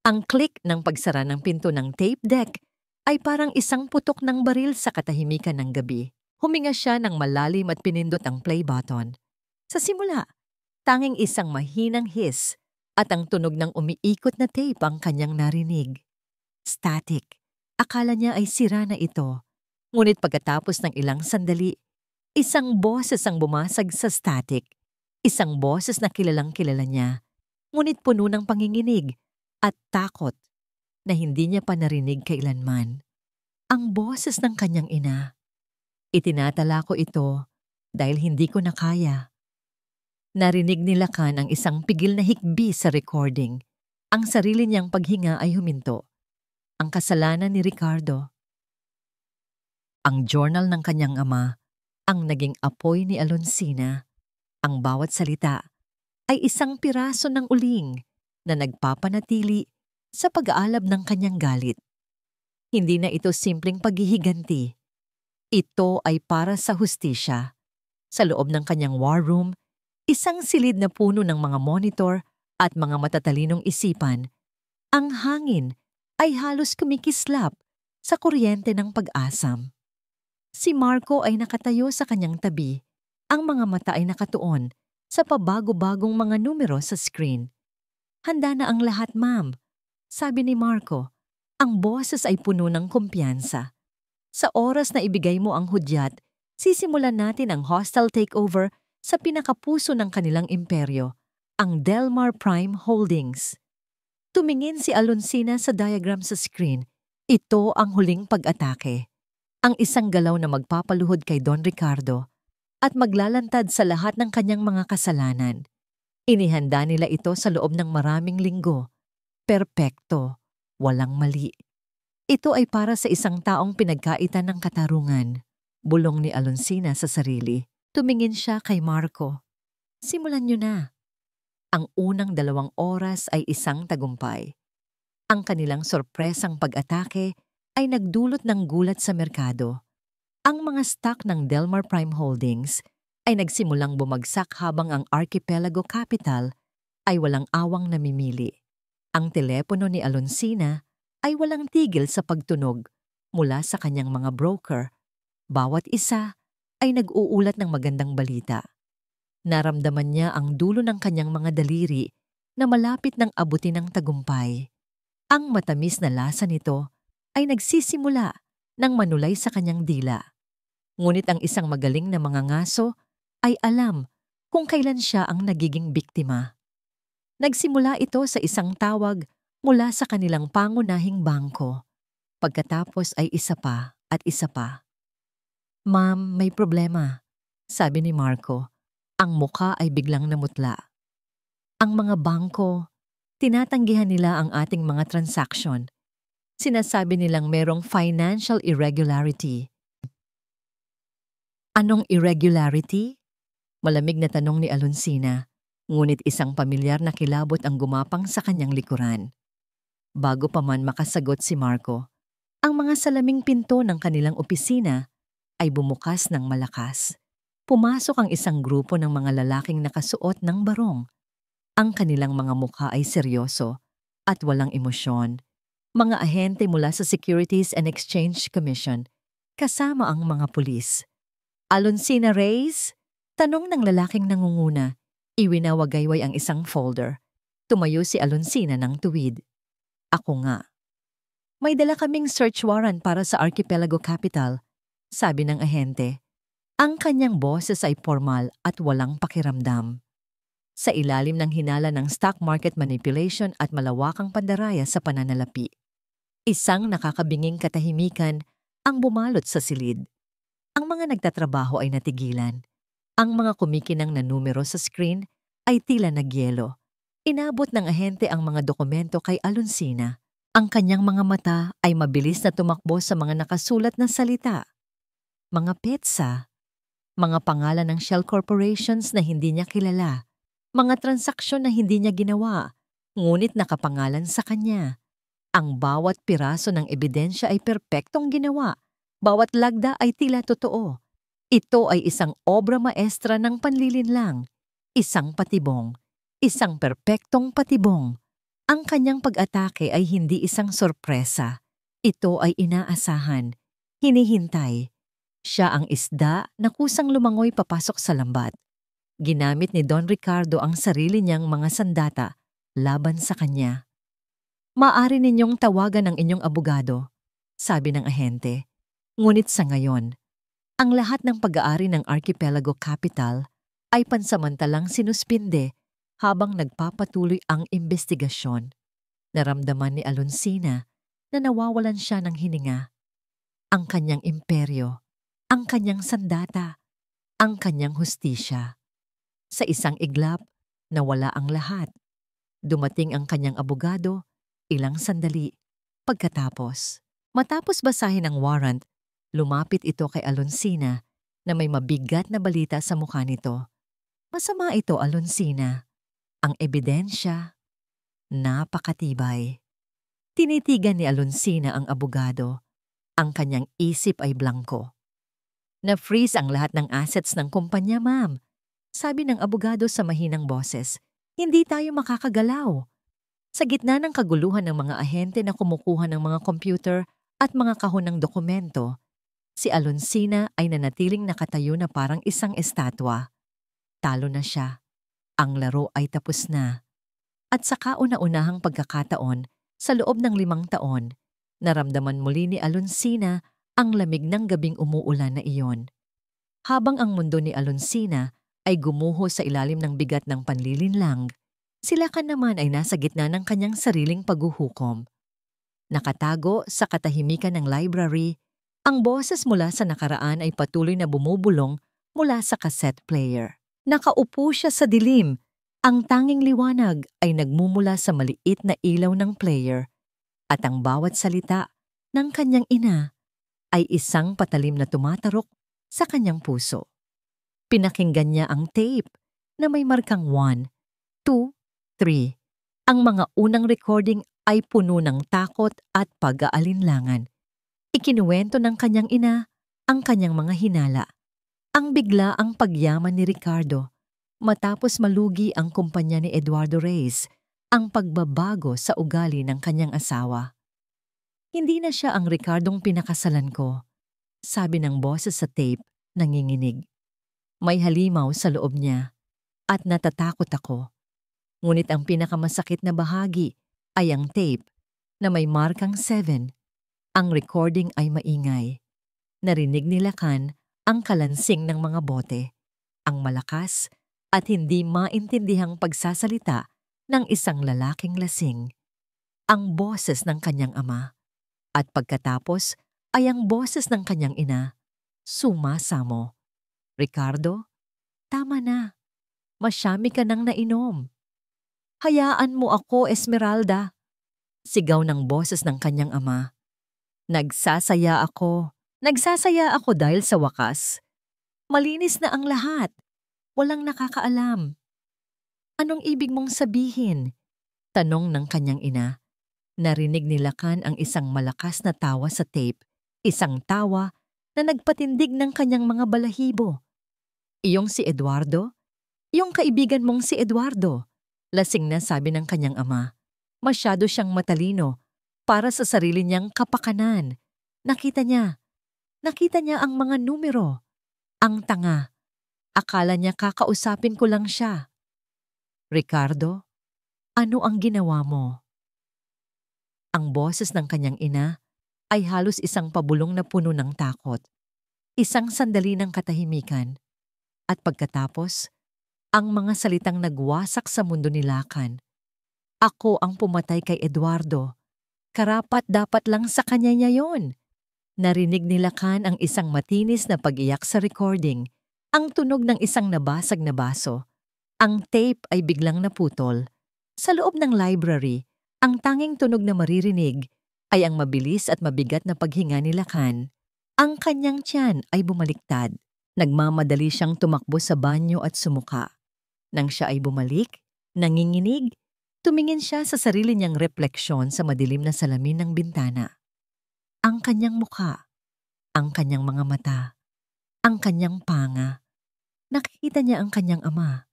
Ang click ng pagsara ng pinto ng tape deck ay parang isang putok ng baril sa katahimikan ng gabi. Huminga siya ng malalim at pinindot ang play button. Sa simula, tanging isang mahinang hiss at ang tunog ng umiikot na tape ang kanyang narinig. Static. Akala niya ay sira na ito. Ngunit pagkatapos ng ilang sandali, isang boses ang bumasag sa static. Isang boses na kilalang-kilala niya, ngunit puno ng panginginig at takot na hindi niya pa narinig kailanman. Ang boses ng kanyang ina. Itinatala ko ito dahil hindi ko na kaya. Narinig ni Lakan ang isang pigil na hikbi sa recording. Ang sarili niyang paghinga ay huminto. Ang kasalanan ni Ricardo. Ang journal ng kanyang ama, ang naging apoy ni Alonsina. Ang bawat salita ay isang piraso ng uling na nagpapanatili sa pag-aalab ng kanyang galit. Hindi na ito simpleng paghihiganti. Ito ay para sa hustisya. Sa loob ng kanyang war room, isang silid na puno ng mga monitor at mga matatalinong isipan. Ang hangin ay halos kumikislap sa kuryente ng pag-asam. Si Marco ay nakatayo sa kanyang tabi. Ang mga mata ay nakatuon sa pabago-bagong mga numero sa screen. "Handa na ang lahat, ma'am," sabi ni Marco. Ang boses ay puno ng kumpiyansa. "Sa oras na ibigay mo ang hudyat, sisimulan natin ang hostile takeover sa pinakapuso ng kanilang imperyo, ang Delmar Prime Holdings." Tumingin si Alonsina sa diagram sa screen. Ito ang huling pag-atake. Ang isang galaw na magpapaluhod kay Don Ricardo at maglalantad sa lahat ng kanyang mga kasalanan. Inihanda nila ito sa loob ng maraming linggo. Perpekto, walang mali. Ito ay para sa isang taong pinagkaitan ng katarungan. Bulong ni Alonsina sa sarili. Tumingin siya kay Marco. "Simulan niyo na." Ang unang 2 oras ay isang tagumpay. Ang kanilang sorpresang pag-atake ay nagdulot ng gulat sa merkado. Ang mga stock ng Delmar Prime Holdings ay nagsimulang bumagsak habang ang Archipelago Capital ay walang awang namimili. Ang telepono ni Alonsina ay walang tigil sa pagtunog mula sa kanyang mga broker. Bawat isa ay nag-uulat ng magandang balita. Naramdaman niya ang dulo ng kanyang mga daliri na malapit ng abutin ng tagumpay. Ang matamis na lasa nito ay nagsisimula nang manulay sa kanyang dila. Ngunit ang isang magaling na mangangaso ay alam kung kailan siya ang nagiging biktima. Nagsimula ito sa isang tawag mula sa kanilang pangunahing bangko. Pagkatapos ay isa pa at isa pa. "Ma'am, may problema," sabi ni Marco. Ang muka ay biglang namutla. "Ang mga bangko, tinatanggihan nila ang ating mga transaksyon. Sinasabi nilang merong financial irregularity." "Anong irregularity?" Malamig na tanong ni Alonsina, ngunit isang pamilyar na kilabot ang gumapang sa kanyang likuran. Bago pa man makasagot si Marco, ang mga salaming pinto ng kanilang opisina ay bumukas ng malakas. Pumasok ang isang grupo ng mga lalaking nakasuot ng barong. Ang kanilang mga mukha ay seryoso at walang emosyon. Mga ahente mula sa Securities and Exchange Commission, kasama ang mga pulis. "Alonsina Reyes?" Tanong ng lalaking nangunguna. Iwinawagayway ang isang folder. Tumayo si Alonsina ng tuwid. "Ako nga." "May dala kaming search warrant para sa Archipelago Capital," sabi ng ahente. Ang kanyang boses ay formal at walang pakiramdam. Sa ilalim ng hinala ng stock market manipulation at malawakang pandaraya sa pananalapi. Isang nakakabinging katahimikan ang bumalot sa silid. Ang mga nagtatrabaho ay natigilan. Ang mga kumikinang na numero sa screen ay tila nagyelo. Inabot ng ahente ang mga dokumento kay Alonsina. Ang kanyang mga mata ay mabilis na tumakbo sa mga nakasulat na salita. Mga petsa, mga pangalan ng shell corporations na hindi niya kilala, mga transaksyon na hindi niya ginawa, ngunit nakapangalan sa kanya. Ang bawat piraso ng ebidensya ay perpektong ginawa. Bawat lagda ay tila totoo. Ito ay isang obra maestra ng panlilinlang. Isang patibong. Isang perpektong patibong. Ang kanyang pag-atake ay hindi isang sorpresa. Ito ay inaasahan. Hinihintay. Siya ang isda na kusang lumangoy papasok sa lambat. Ginamit ni Don Ricardo ang sarili niyang mga sandata laban sa kanya. "Maaari ninyong tawagan ang inyong abogado," sabi ng ahente. Ngunit sa ngayon, ang lahat ng pag-aari ng Archipelago Capital ay pansamantalang sinuspinde habang nagpapatuloy ang investigasyon. Naramdaman ni Alonsina na nawawalan siya ng hininga. Ang kanyang imperyo, ang kanyang sandata, ang kanyang hustisya. Sa isang iglap, nawala ang lahat. Dumating ang kanyang abogado, ilang sandali. Matapos basahin ang warrant, lumapit ito kay Alonsina na may mabigat na balita sa mukha nito. "Masama ito, Alonsina. Ang ebidensya, napakatibay." Tinitigan ni Alonsina ang abogado. Ang kanyang isip ay blanko. "Na-freeze ang lahat ng assets ng kumpanya, ma'am," sabi ng abogado sa mahinang boses. "Hindi tayo makakagalaw." Sa gitna ng kaguluhan ng mga ahente na kumukuha ng mga computer at mga kahon ng dokumento, si Alonsina ay nanatiling nakatayo na parang isang estatwa. Talo na siya. Ang laro ay tapos na. At sa kauna-unahang pagkakataon, sa loob ng 5 taon, naramdaman muli ni Alonsina ang lamig ng gabing umuulan na iyon. Habang ang mundo ni Alonsina ay gumuho sa ilalim ng bigat ng panlilinlang, sila ka naman ay nasa gitna ng kanyang sariling paghuhukom. Nakatago sa katahimikan ng library, ang boses mula sa nakaraan ay patuloy na bumubulong mula sa cassette player. Nakaupo siya sa dilim. Ang tanging liwanag ay nagmumula sa maliit na ilaw ng player at ang bawat salita ng kanyang ina ay isang patalim na tumatarok sa kanyang puso. Pinakinggan niya ang tape na may markang 1, 2, 3. Ang mga unang recording ay puno ng takot at pag-aalinlangan. Ikinuwento ng kanyang ina ang kanyang mga hinala. Ang bigla ang pagyaman ni Ricardo matapos malugi ang kumpanya ni Eduardo Reyes, ang pagbabago sa ugali ng kanyang asawa. "Hindi na siya ang Ricardong pinakasalan ko," sabi ng boses sa tape, nanginginig. May halimaw sa loob niya at natatakot ako. Ngunit ang pinakamasakit na bahagi ay ang tape na may markang 7. Ang recording ay maingay. Narinig ni Lacan ang kalansing ng mga bote, ang malakas at hindi maintindihang pagsasalita ng isang lalaking lasing, ang boses ng kanyang ama, at pagkatapos ay ang boses ng kanyang ina, sumasamo. Ricardo, tama na. Masyami ka nang nainom. Hayaan mo ako, Esmeralda. Sigaw ng boses ng kanyang ama. Nagsasaya ako. Nagsasaya ako dahil sa wakas. Malinis na ang lahat. Walang nakakaalam. Anong ibig mong sabihin? Tanong ng kanyang ina. Narinig ni Lacan ang isang malakas na tawa sa tape. Isang tawa na nagpatindig ng kanyang mga balahibo. Iyong si Eduardo? Iyong kaibigan mong si Eduardo. Lasing na sabi ng kanyang ama. Masyado siyang matalino para sa sarili niyang kapakanan. Nakita niya ang mga numero. Ang tanga. Akala niya kakausapin ko lang siya. Ricardo, ano ang ginawa mo? Ang boses ng kanyang ina ay halos isang pabulong na puno ng takot. Isang sandali ng katahimikan. At pagkatapos, ang mga salitang nagwasak sa mundo ni Lacan. Ako ang pumatay kay Eduardo. Karapat-dapat lang sa kanya niya yon. Narinig ni Lacan ang isang matinis na pag-iyak sa recording, ang tunog ng isang nabasag na baso. Ang tape ay biglang naputol. Sa loob ng library, ang tanging tunog na maririnig ay ang mabilis at mabigat na paghinga ni Lacan. Ang kanyang tiyan ay bumaliktad. Nagmamadali siyang tumakbo sa banyo at sumuka. Nang siya ay bumalik, nanginginig, tumingin siya sa sarili niyang refleksyon sa madilim na salamin ng bintana. Ang kanyang mukha, ang kanyang mga mata, ang kanyang panga. Nakikita niya ang kanyang ama,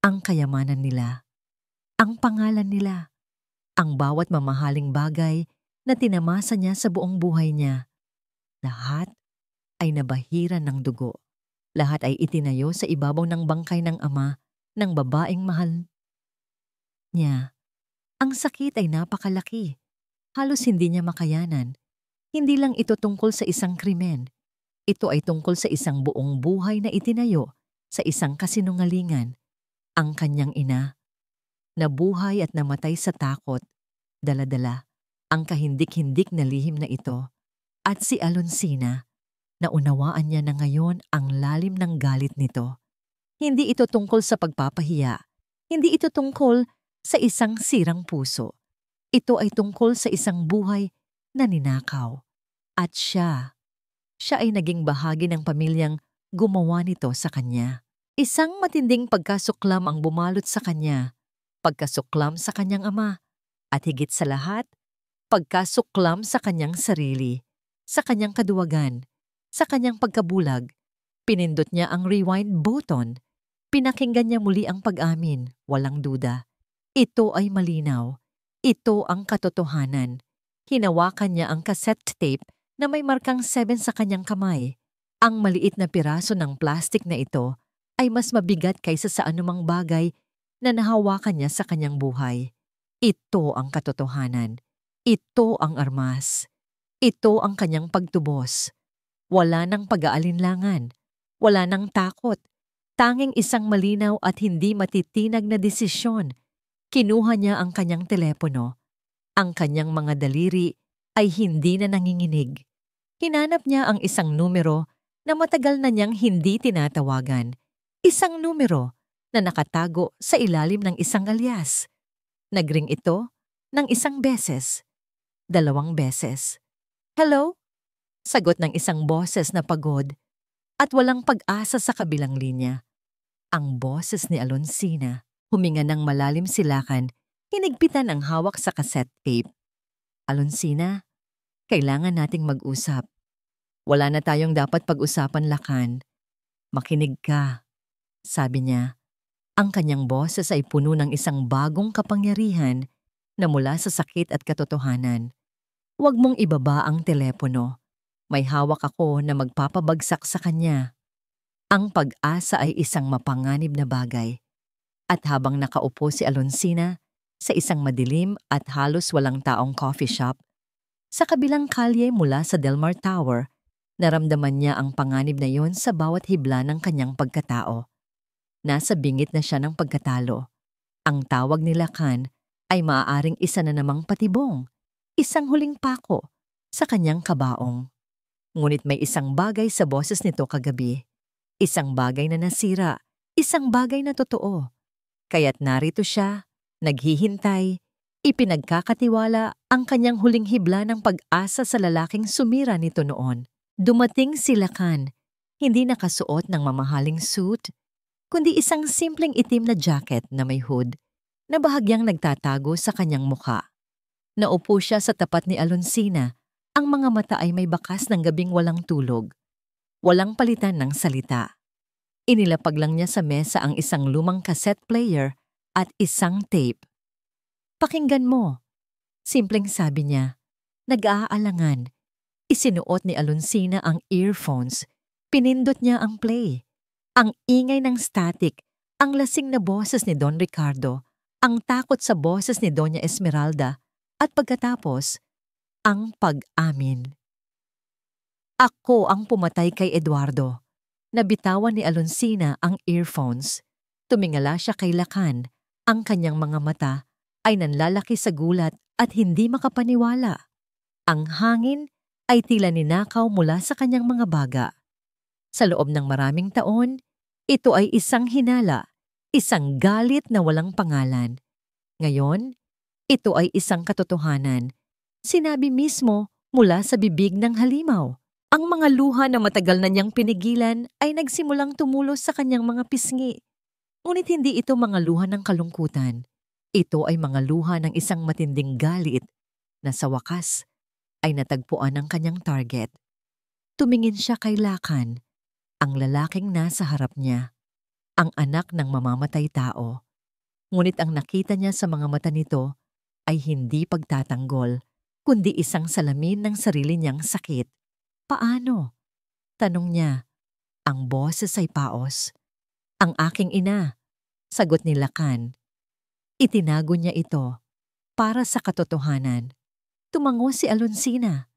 ang kayamanan nila, ang pangalan nila, ang bawat mamahaling bagay na tinamasa niya sa buong buhay niya. Lahat ay nabahiran ng dugo. Lahat ay itinayo sa ibabaw ng bangkay ng ama ng babaeng mahal niya. Ang sakit ay napakalaki. Halos hindi niya makayanan. Hindi lang ito tungkol sa isang krimen. Ito ay tungkol sa isang buong buhay na itinayo sa isang kasinungalingan. Ang kanyang ina, nabuhay at namatay sa takot, dala-dala ang kahindik-hindik na lihim na ito. At si Alonsina, naunawaan niya na ngayon ang lalim ng galit nito. Hindi ito tungkol sa pagpapahiya. Hindi ito tungkol sa isang sirang puso. Ito ay tungkol sa isang buhay na ninakaw. At siya ay naging bahagi ng pamilyang gumawa nito sa kanya. Isang matinding pagkasuklam ang bumalot sa kanya. Pagkasuklam sa kanyang ama. At higit sa lahat, pagkasuklam sa kanyang sarili. Sa kanyang kaduwagan. Sa kanyang pagkabulag. Pinindot niya ang rewind button. Pinakinggan niya muli ang pag-amin, walang duda. Ito ay malinaw. Ito ang katotohanan. Hinawakan niya ang cassette tape na may markang 7 sa kanyang kamay. Ang maliit na piraso ng plastik na ito ay mas mabigat kaysa sa anumang bagay na nahawakan niya sa kanyang buhay. Ito ang katotohanan. Ito ang armas. Ito ang kanyang pagtubos. Wala nang pag-aalinlangan. Wala nang takot. Tanging isang malinaw at hindi matitinag na desisyon. Kinuha niya ang kanyang telepono. Ang kanyang mga daliri ay hindi na nanginginig. Hinanap niya ang isang numero na matagal na niyang hindi tinatawagan. Isang numero na nakatago sa ilalim ng isang alyas. Nagring ito ng isang beses. 2 beses. Hello? Sagot ng isang boses na pagod at walang pag-asa sa kabilang linya. Ang boses ni Alonsina. Huminga ng malalim si Lacan, hinigpitan ang hawak sa cassette tape. Alonsina, kailangan nating mag-usap. Wala na tayong dapat pag-usapan, Lacan. Makinig ka, sabi niya. Ang kanyang boses ay puno ng isang bagong kapangyarihan na mula sa sakit at katotohanan. Huwag mong ibaba ang telepono. May hawak ako na magpapabagsak sa kanya. Ang pag-asa ay isang mapanganib na bagay. At habang nakaupo si Alonsina sa isang madilim at halos walang taong coffee shop, Sa kabilang kalye mula sa Delmar Tower, naramdaman niya ang panganib na yon sa bawat hibla ng kanyang pagkatao. Nasa bingit na siya ng pagkatalo. Ang tawag ni Lacan ay maaaring isa na namang patibong, isang huling pako sa kanyang kabaong. Ngunit may isang bagay sa boses nito kagabi. Isang bagay na nasira, isang bagay na totoo. Kaya't narito siya, naghihintay, ipinagkakatiwala ang kanyang huling hibla ng pag-asa sa lalaking sumira nito noon. Dumating si Lacan, hindi nakasuot ng mamahaling suit, kundi isang simpleng itim na jacket na may hood na bahagyang nagtatago sa kanyang mukha. Naupo siya sa tapat ni Alonsina, ang mga mata ay may bakas ng gabing walang tulog. Walang palitan ng salita. Inilapag lang niya sa mesa ang isang lumang cassette player at isang tape. "Pakinggan mo," simpleng sabi niya. Nag-aalangan. Isinuot ni Alonsina ang earphones. Pinindot niya ang play. Ang ingay ng static, ang lasing na boses ni Don Ricardo, ang takot sa boses ni Doña Esmeralda, at pagkatapos, ang pag-amin. "Ako ang pumatay kay Eduardo." Nabitawan ni Alonsina ang earphones. Tumingala siya kay Lacan. Ang kanyang mga mata ay nanlalaki sa gulat at hindi makapaniwala. Ang hangin ay tila ninakaw mula sa kanyang mga baga. Sa loob ng maraming taon, ito ay isang hinala, isang galit na walang pangalan. Ngayon, ito ay isang katotohanan. Sinabi mismo mula sa bibig ng halimaw. Ang mga luha na matagal na niyang pinigilan ay nagsimulang tumulos sa kanyang mga pisngi. Ngunit hindi ito mga luha ng kalungkutan. Ito ay mga luha ng isang matinding galit na sa wakas ay natagpuan ng kanyang target. Tumingin siya kay Lacan, ang lalaking nasa harap niya, ang anak ng mamamatay tao. Ngunit ang nakita niya sa mga mata nito ay hindi pagtatanggol, kundi isang salamin ng sarili niyang sakit. "Paano?" tanong niya. Ang boses ay paos. "Ang aking ina," sagot ni Lacan. Itinago niya ito para sa katotohanan. Tumango si Alonsina.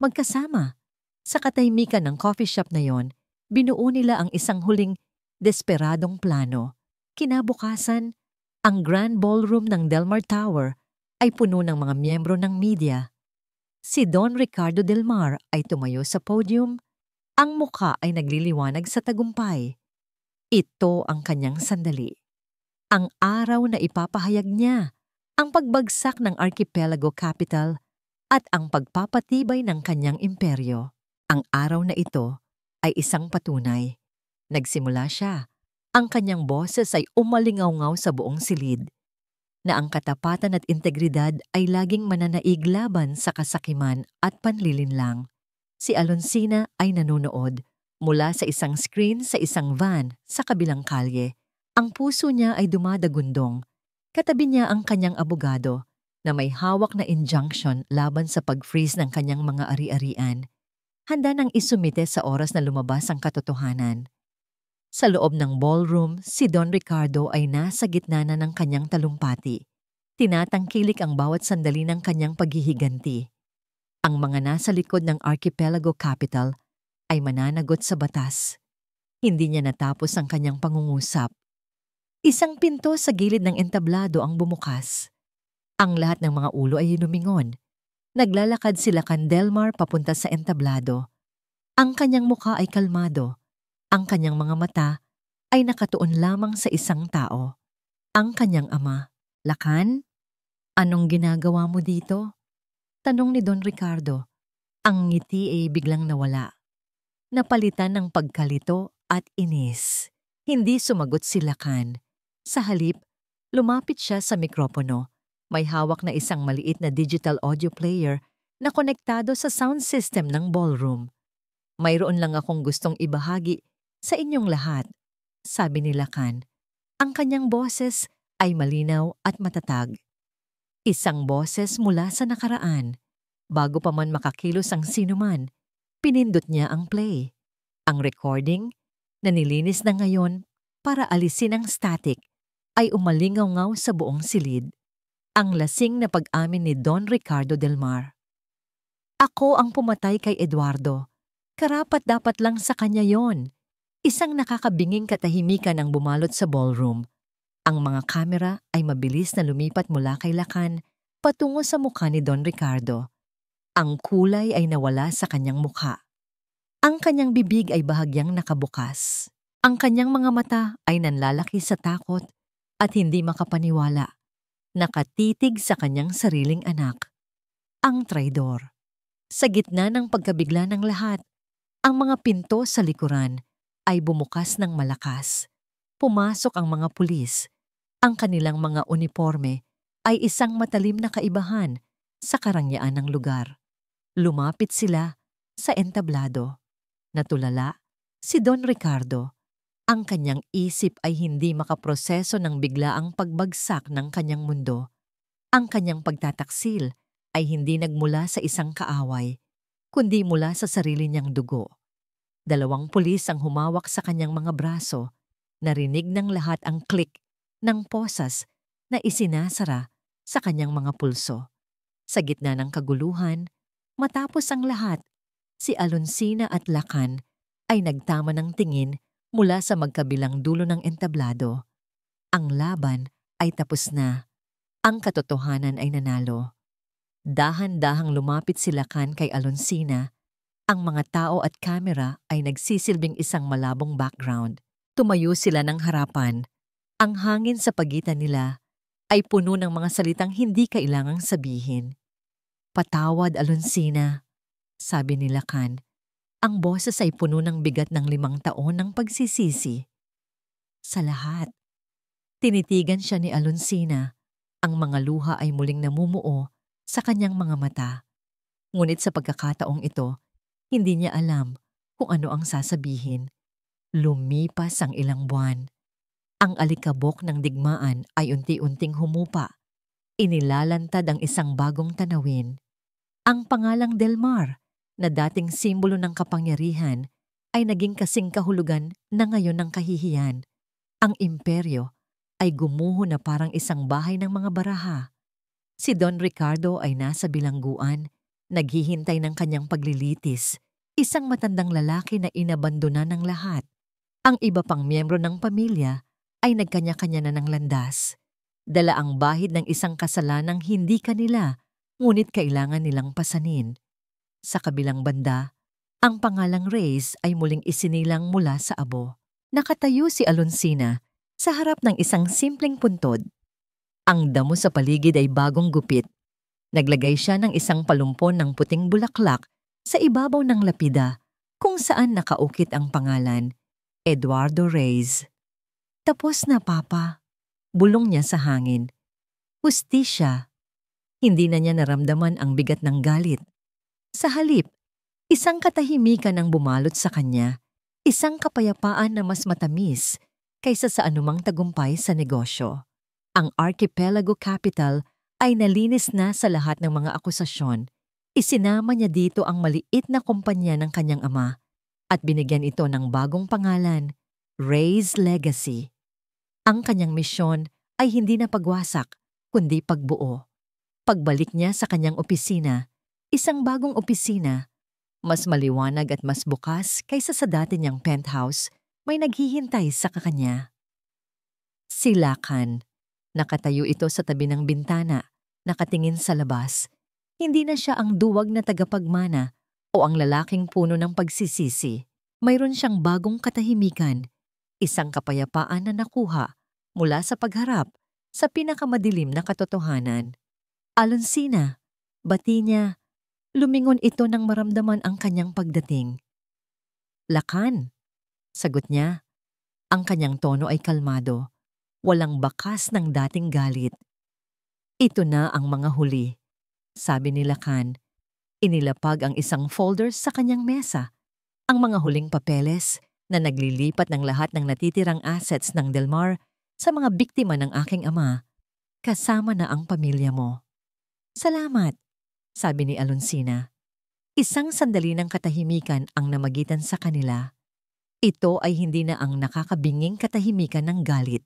Magkasama. Sa katahimikan ng coffee shop na yon, binuo nila ang isang huling desperadong plano. Kinabukasan, ang Grand Ballroom ng Delmar Tower ay puno ng mga miyembro ng media. Si Don Ricardo Del Mar ay tumayo sa podium. Ang mukha ay nagliliwanag sa tagumpay. Ito ang kanyang sandali. Ang araw na ipapahayag niya, ang pagbagsak ng Archipelago Capital at ang pagpapatibay ng kanyang imperyo. Ang araw na ito ay isang patunay. Nagsimula siya. Ang kanyang boses ay umalingaw-ngaw sa buong silid, na ang katapatan at integridad ay laging mananaig laban sa kasakiman at panlilinlang. Si Alonsina ay nanonood mula sa isang screen sa isang van sa kabilang kalye. Ang puso niya ay dumadagundong. Katabi niya ang kanyang abogado na may hawak na injunction laban sa pag-freeze ng kanyang mga ari-arian. Handa nang isumite sa oras na lumabas ang katotohanan. Sa loob ng ballroom, si Don Ricardo ay nasa gitna na ng kanyang talumpati. Tinatangkilik ang bawat sandali ng kanyang paghihiganti. Ang mga nasa likod ng Archipelago Capital ay mananagot sa batas. Hindi niya natapos ang kanyang pangungusap. Isang pinto sa gilid ng entablado ang bumukas. Ang lahat ng mga ulo ay lumingon. Naglalakad sila kan Delmar papunta sa entablado. Ang kanyang mukha ay kalmado. Ang kanyang mga mata ay nakatuon lamang sa isang tao, ang kanyang ama. "Lacan, anong ginagawa mo dito?" tanong ni Don Ricardo. Ang ngiti ay biglang nawala. Napalitan ng pagkalito at inis. Hindi sumagot si Lacan. Sa halip, lumapit siya sa mikropono. May hawak na isang maliit na digital audio player na konektado sa sound system ng ballroom. "Mayroon lang akong gustong ibahagi sa inyong lahat," sabi ni Lacan. Ang kanyang boses ay malinaw at matatag. Isang boses mula sa nakaraan. Bago pa man makakilos ang sinuman, pinindot niya ang play. Ang recording, na nilinis na ngayon para alisin ang static, ay umalingaw-ngaw sa buong silid. Ang lasing na pag-amin ni Don Ricardo Del Mar. Ako ang pumatay kay Eduardo. Karapat-dapat lang sa kanya yon. Isang nakakabinging katahimikan ang bumalot sa ballroom. Ang mga kamera ay mabilis na lumipat mula kay Lacan patungo sa mukha ni Don Ricardo. Ang kulay ay nawala sa kanyang mukha. Ang kanyang bibig ay bahagyang nakabukas. Ang kanyang mga mata ay nanlalaki sa takot at hindi makapaniwala. Nakatitig sa kanyang sariling anak. Ang traidor. Sa gitna ng pagkabigla ng lahat, ang mga pinto sa likuran ay bumukas ng malakas. Pumasok ang mga pulis. Ang kanilang mga uniforme ay isang matalim na kaibahan sa karangyaan ng lugar. Lumapit sila sa entablado. Natulala si Don Ricardo. Ang kanyang isip ay hindi makaproseso ng biglaang pagbagsak ng kanyang mundo. Ang kanyang pagtataksil ay hindi nagmula sa isang kaaway, kundi mula sa sarili niyang dugo. 2 pulis ang humawak sa kanyang mga braso. Narinig ng lahat ang click ng posas na isinasara sa kanyang mga pulso. Sa gitna ng kaguluhan, matapos ang lahat, si Alonsina at Lacan ay nagtama ng tingin mula sa magkabilang dulo ng entablado. Ang laban ay tapos na. Ang katotohanan ay nanalo. Dahan-dahang lumapit si Lacan kay Alonsina. Ang mga tao at kamera ay nagsisilbing isang malabong background. Tumayo sila ng harapan. Ang hangin sa pagitan nila ay puno ng mga salitang hindi kailangang sabihin. "Patawad, Alonsina," sabi ni Lacan. Ang boses ay puno ng bigat ng 5 taon ng pagsisisi. Sa lahat. Tinitigan siya ni Alonsina. Ang mga luha ay muling namumuo sa kanyang mga mata. Ngunit sa pagkakataong ito, hindi niya alam kung ano ang sasabihin. Lumipas ang ilang buwan. Ang alikabok ng digmaan ay unti-unting humupa. Inilalantad ang isang bagong tanawin. Ang pangalang Delmar, na dating simbolo ng kapangyarihan, ay naging kasing kahulugan na ngayon ng kahihiyan. Ang imperyo ay gumuho na parang isang bahay ng mga baraha. Si Don Ricardo ay nasa bilangguan, naghihintay ng kanyang paglilitis, isang matandang lalaki na inabandona ng lahat. Ang iba pang miyembro ng pamilya ay nagkanya-kanya na ng landas. Dala ang bahid ng isang kasalanang hindi kanila, ngunit kailangan nilang pasanin. Sa kabilang banda, ang pangalang Reyes ay muling isinilang mula sa abo. Nakatayo si Alonsina sa harap ng isang simpleng puntod. Ang damo sa paligid ay bagong gupit. Naglagay siya ng isang palumpon ng puting bulaklak sa ibabaw ng lapida kung saan nakaukit ang pangalan, Eduardo Reyes. "Tapos na, Papa," bulong niya sa hangin. Hustisya. Hindi na niya naramdaman ang bigat ng galit. Sa halip, isang katahimikan ang bumalot sa kanya, isang kapayapaan na mas matamis kaysa sa anumang tagumpay sa negosyo. Ang Archipelago Capital ay nalinis na sa lahat ng mga akusasyon. Isinama niya dito ang maliit na kumpanya ng kanyang ama at binigyan ito ng bagong pangalan, Reyes Legacy. Ang kanyang misyon ay hindi na pagwasak, kundi pagbuo. Pagbalik niya sa kanyang opisina, isang bagong opisina, mas maliwanag at mas bukas kaysa sa dati niyang penthouse, may naghihintay sa kakanya. Si Lacan. Nakatayo ito sa tabi ng bintana, nakatingin sa labas. Hindi na siya ang duwag na tagapagmana o ang lalaking puno ng pagsisisi. Mayroon siyang bagong katahimikan, isang kapayapaan na nakuha mula sa pagharap sa pinakamadilim na katotohanan. "Alonsina," bati niya. Lumingon ito nang maramdaman ang kanyang pagdating. "Lacan," sagot niya. Ang kanyang tono ay kalmado, walang bakas ng dating galit. "Ito na ang mga huli," sabi ni Lacan. Inilapag ang isang folder sa kanyang mesa. Ang mga huling papeles na naglilipat ng lahat ng natitirang assets ng Delmar sa mga biktima ng aking ama, kasama na ang pamilya mo. "Salamat," sabi ni Alonsina. Isang sandali ng katahimikan ang namagitan sa kanila. Ito ay hindi na ang nakakabinging katahimikan ng galit,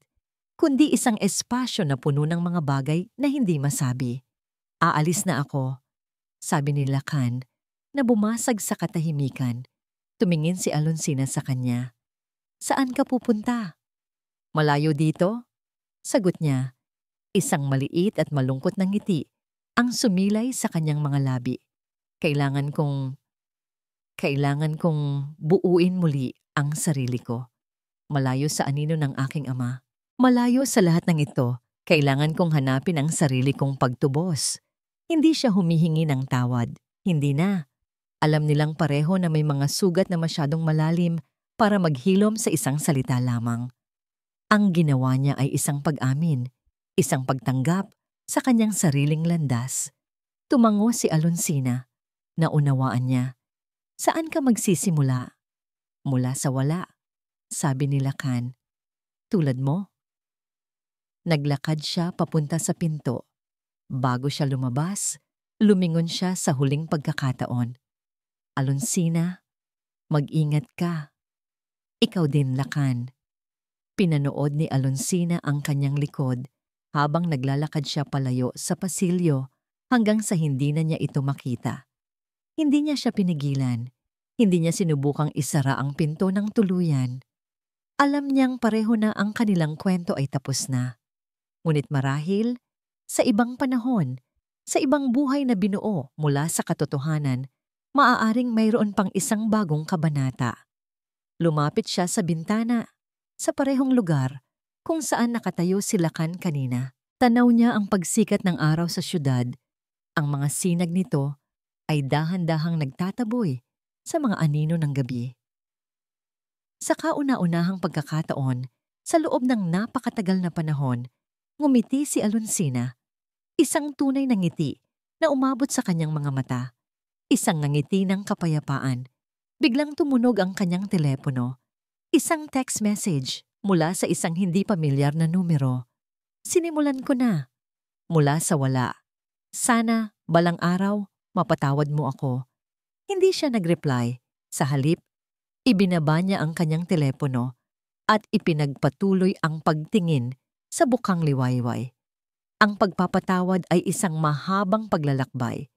kundi isang espasyo na puno ng mga bagay na hindi masabi. "Aalis na ako," sabi ni Lacan. na bumasag sa katahimikan. Tumingin si Alonsina sa kanya. "Saan ka pupunta?" "Malayo dito?" Sagot niya. Isang maliit at malungkot na ngiti ang sumilay sa kanyang mga labi. Kailangan kong buuin muli ang sarili ko. Malayo sa anino ng aking ama. Malayo sa lahat ng ito, kailangan kong hanapin ang sarili kong pagtubos. Hindi siya humihingi ng tawad. Hindi na. Alam nilang pareho na may mga sugat na masyadong malalim para maghilom sa isang salita lamang. Ang ginawa niya ay isang pag-amin, isang pagtanggap sa kanyang sariling landas. Tumango si Alonsina. Naunawaan niya. "Saan ka magsisimula?" "Mula sa wala," sabi ni Lacan. "Tulad mo?" Naglakad siya papunta sa pinto. Bago siya lumabas, lumingon siya sa huling pagkakataon. "Alonsina, mag-ingat ka." "Ikaw din, Lacan." Pinanood ni Alonsina ang kanyang likod habang naglalakad siya palayo sa pasilyo hanggang sa hindi na niya ito makita. Hindi niya siya pinigilan. Hindi niya sinubukang isara ang pinto ng tuluyan. Alam niyang pareho na ang kanilang kwento ay tapos na. Ngunit marahil, sa ibang panahon, sa ibang buhay na binuo mula sa katotohanan, maaaring mayroon pang isang bagong kabanata. Lumapit siya sa bintana, sa parehong lugar kung saan nakatayo si Lacan kanina. Tanaw niya ang pagsikat ng araw sa syudad. Ang mga sinag nito ay dahan-dahang nagtataboy sa mga anino ng gabi. Sa kauna-unahang pagkakataon, sa loob ng napakatagal na panahon, ngumiti si Alonsina. Isang tunay na ngiti na umabot sa kanyang mga mata. Isang ngiti ng kapayapaan. Biglang tumunog ang kanyang telepono. Isang text message mula sa isang hindi pamilyar na numero. "Sinimulan ko na. Mula sa wala. Sana, balang araw, mapatawad mo ako." Hindi siya nag-reply. Sa halip, ibinaba niya ang kanyang telepono at ipinagpatuloy ang pagtingin sa bukang liwayway. Ang pagpapatawad ay isang mahabang paglalakbay,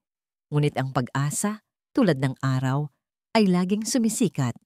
ngunit ang pag-asa, tulad ng araw, ay laging sumisikat.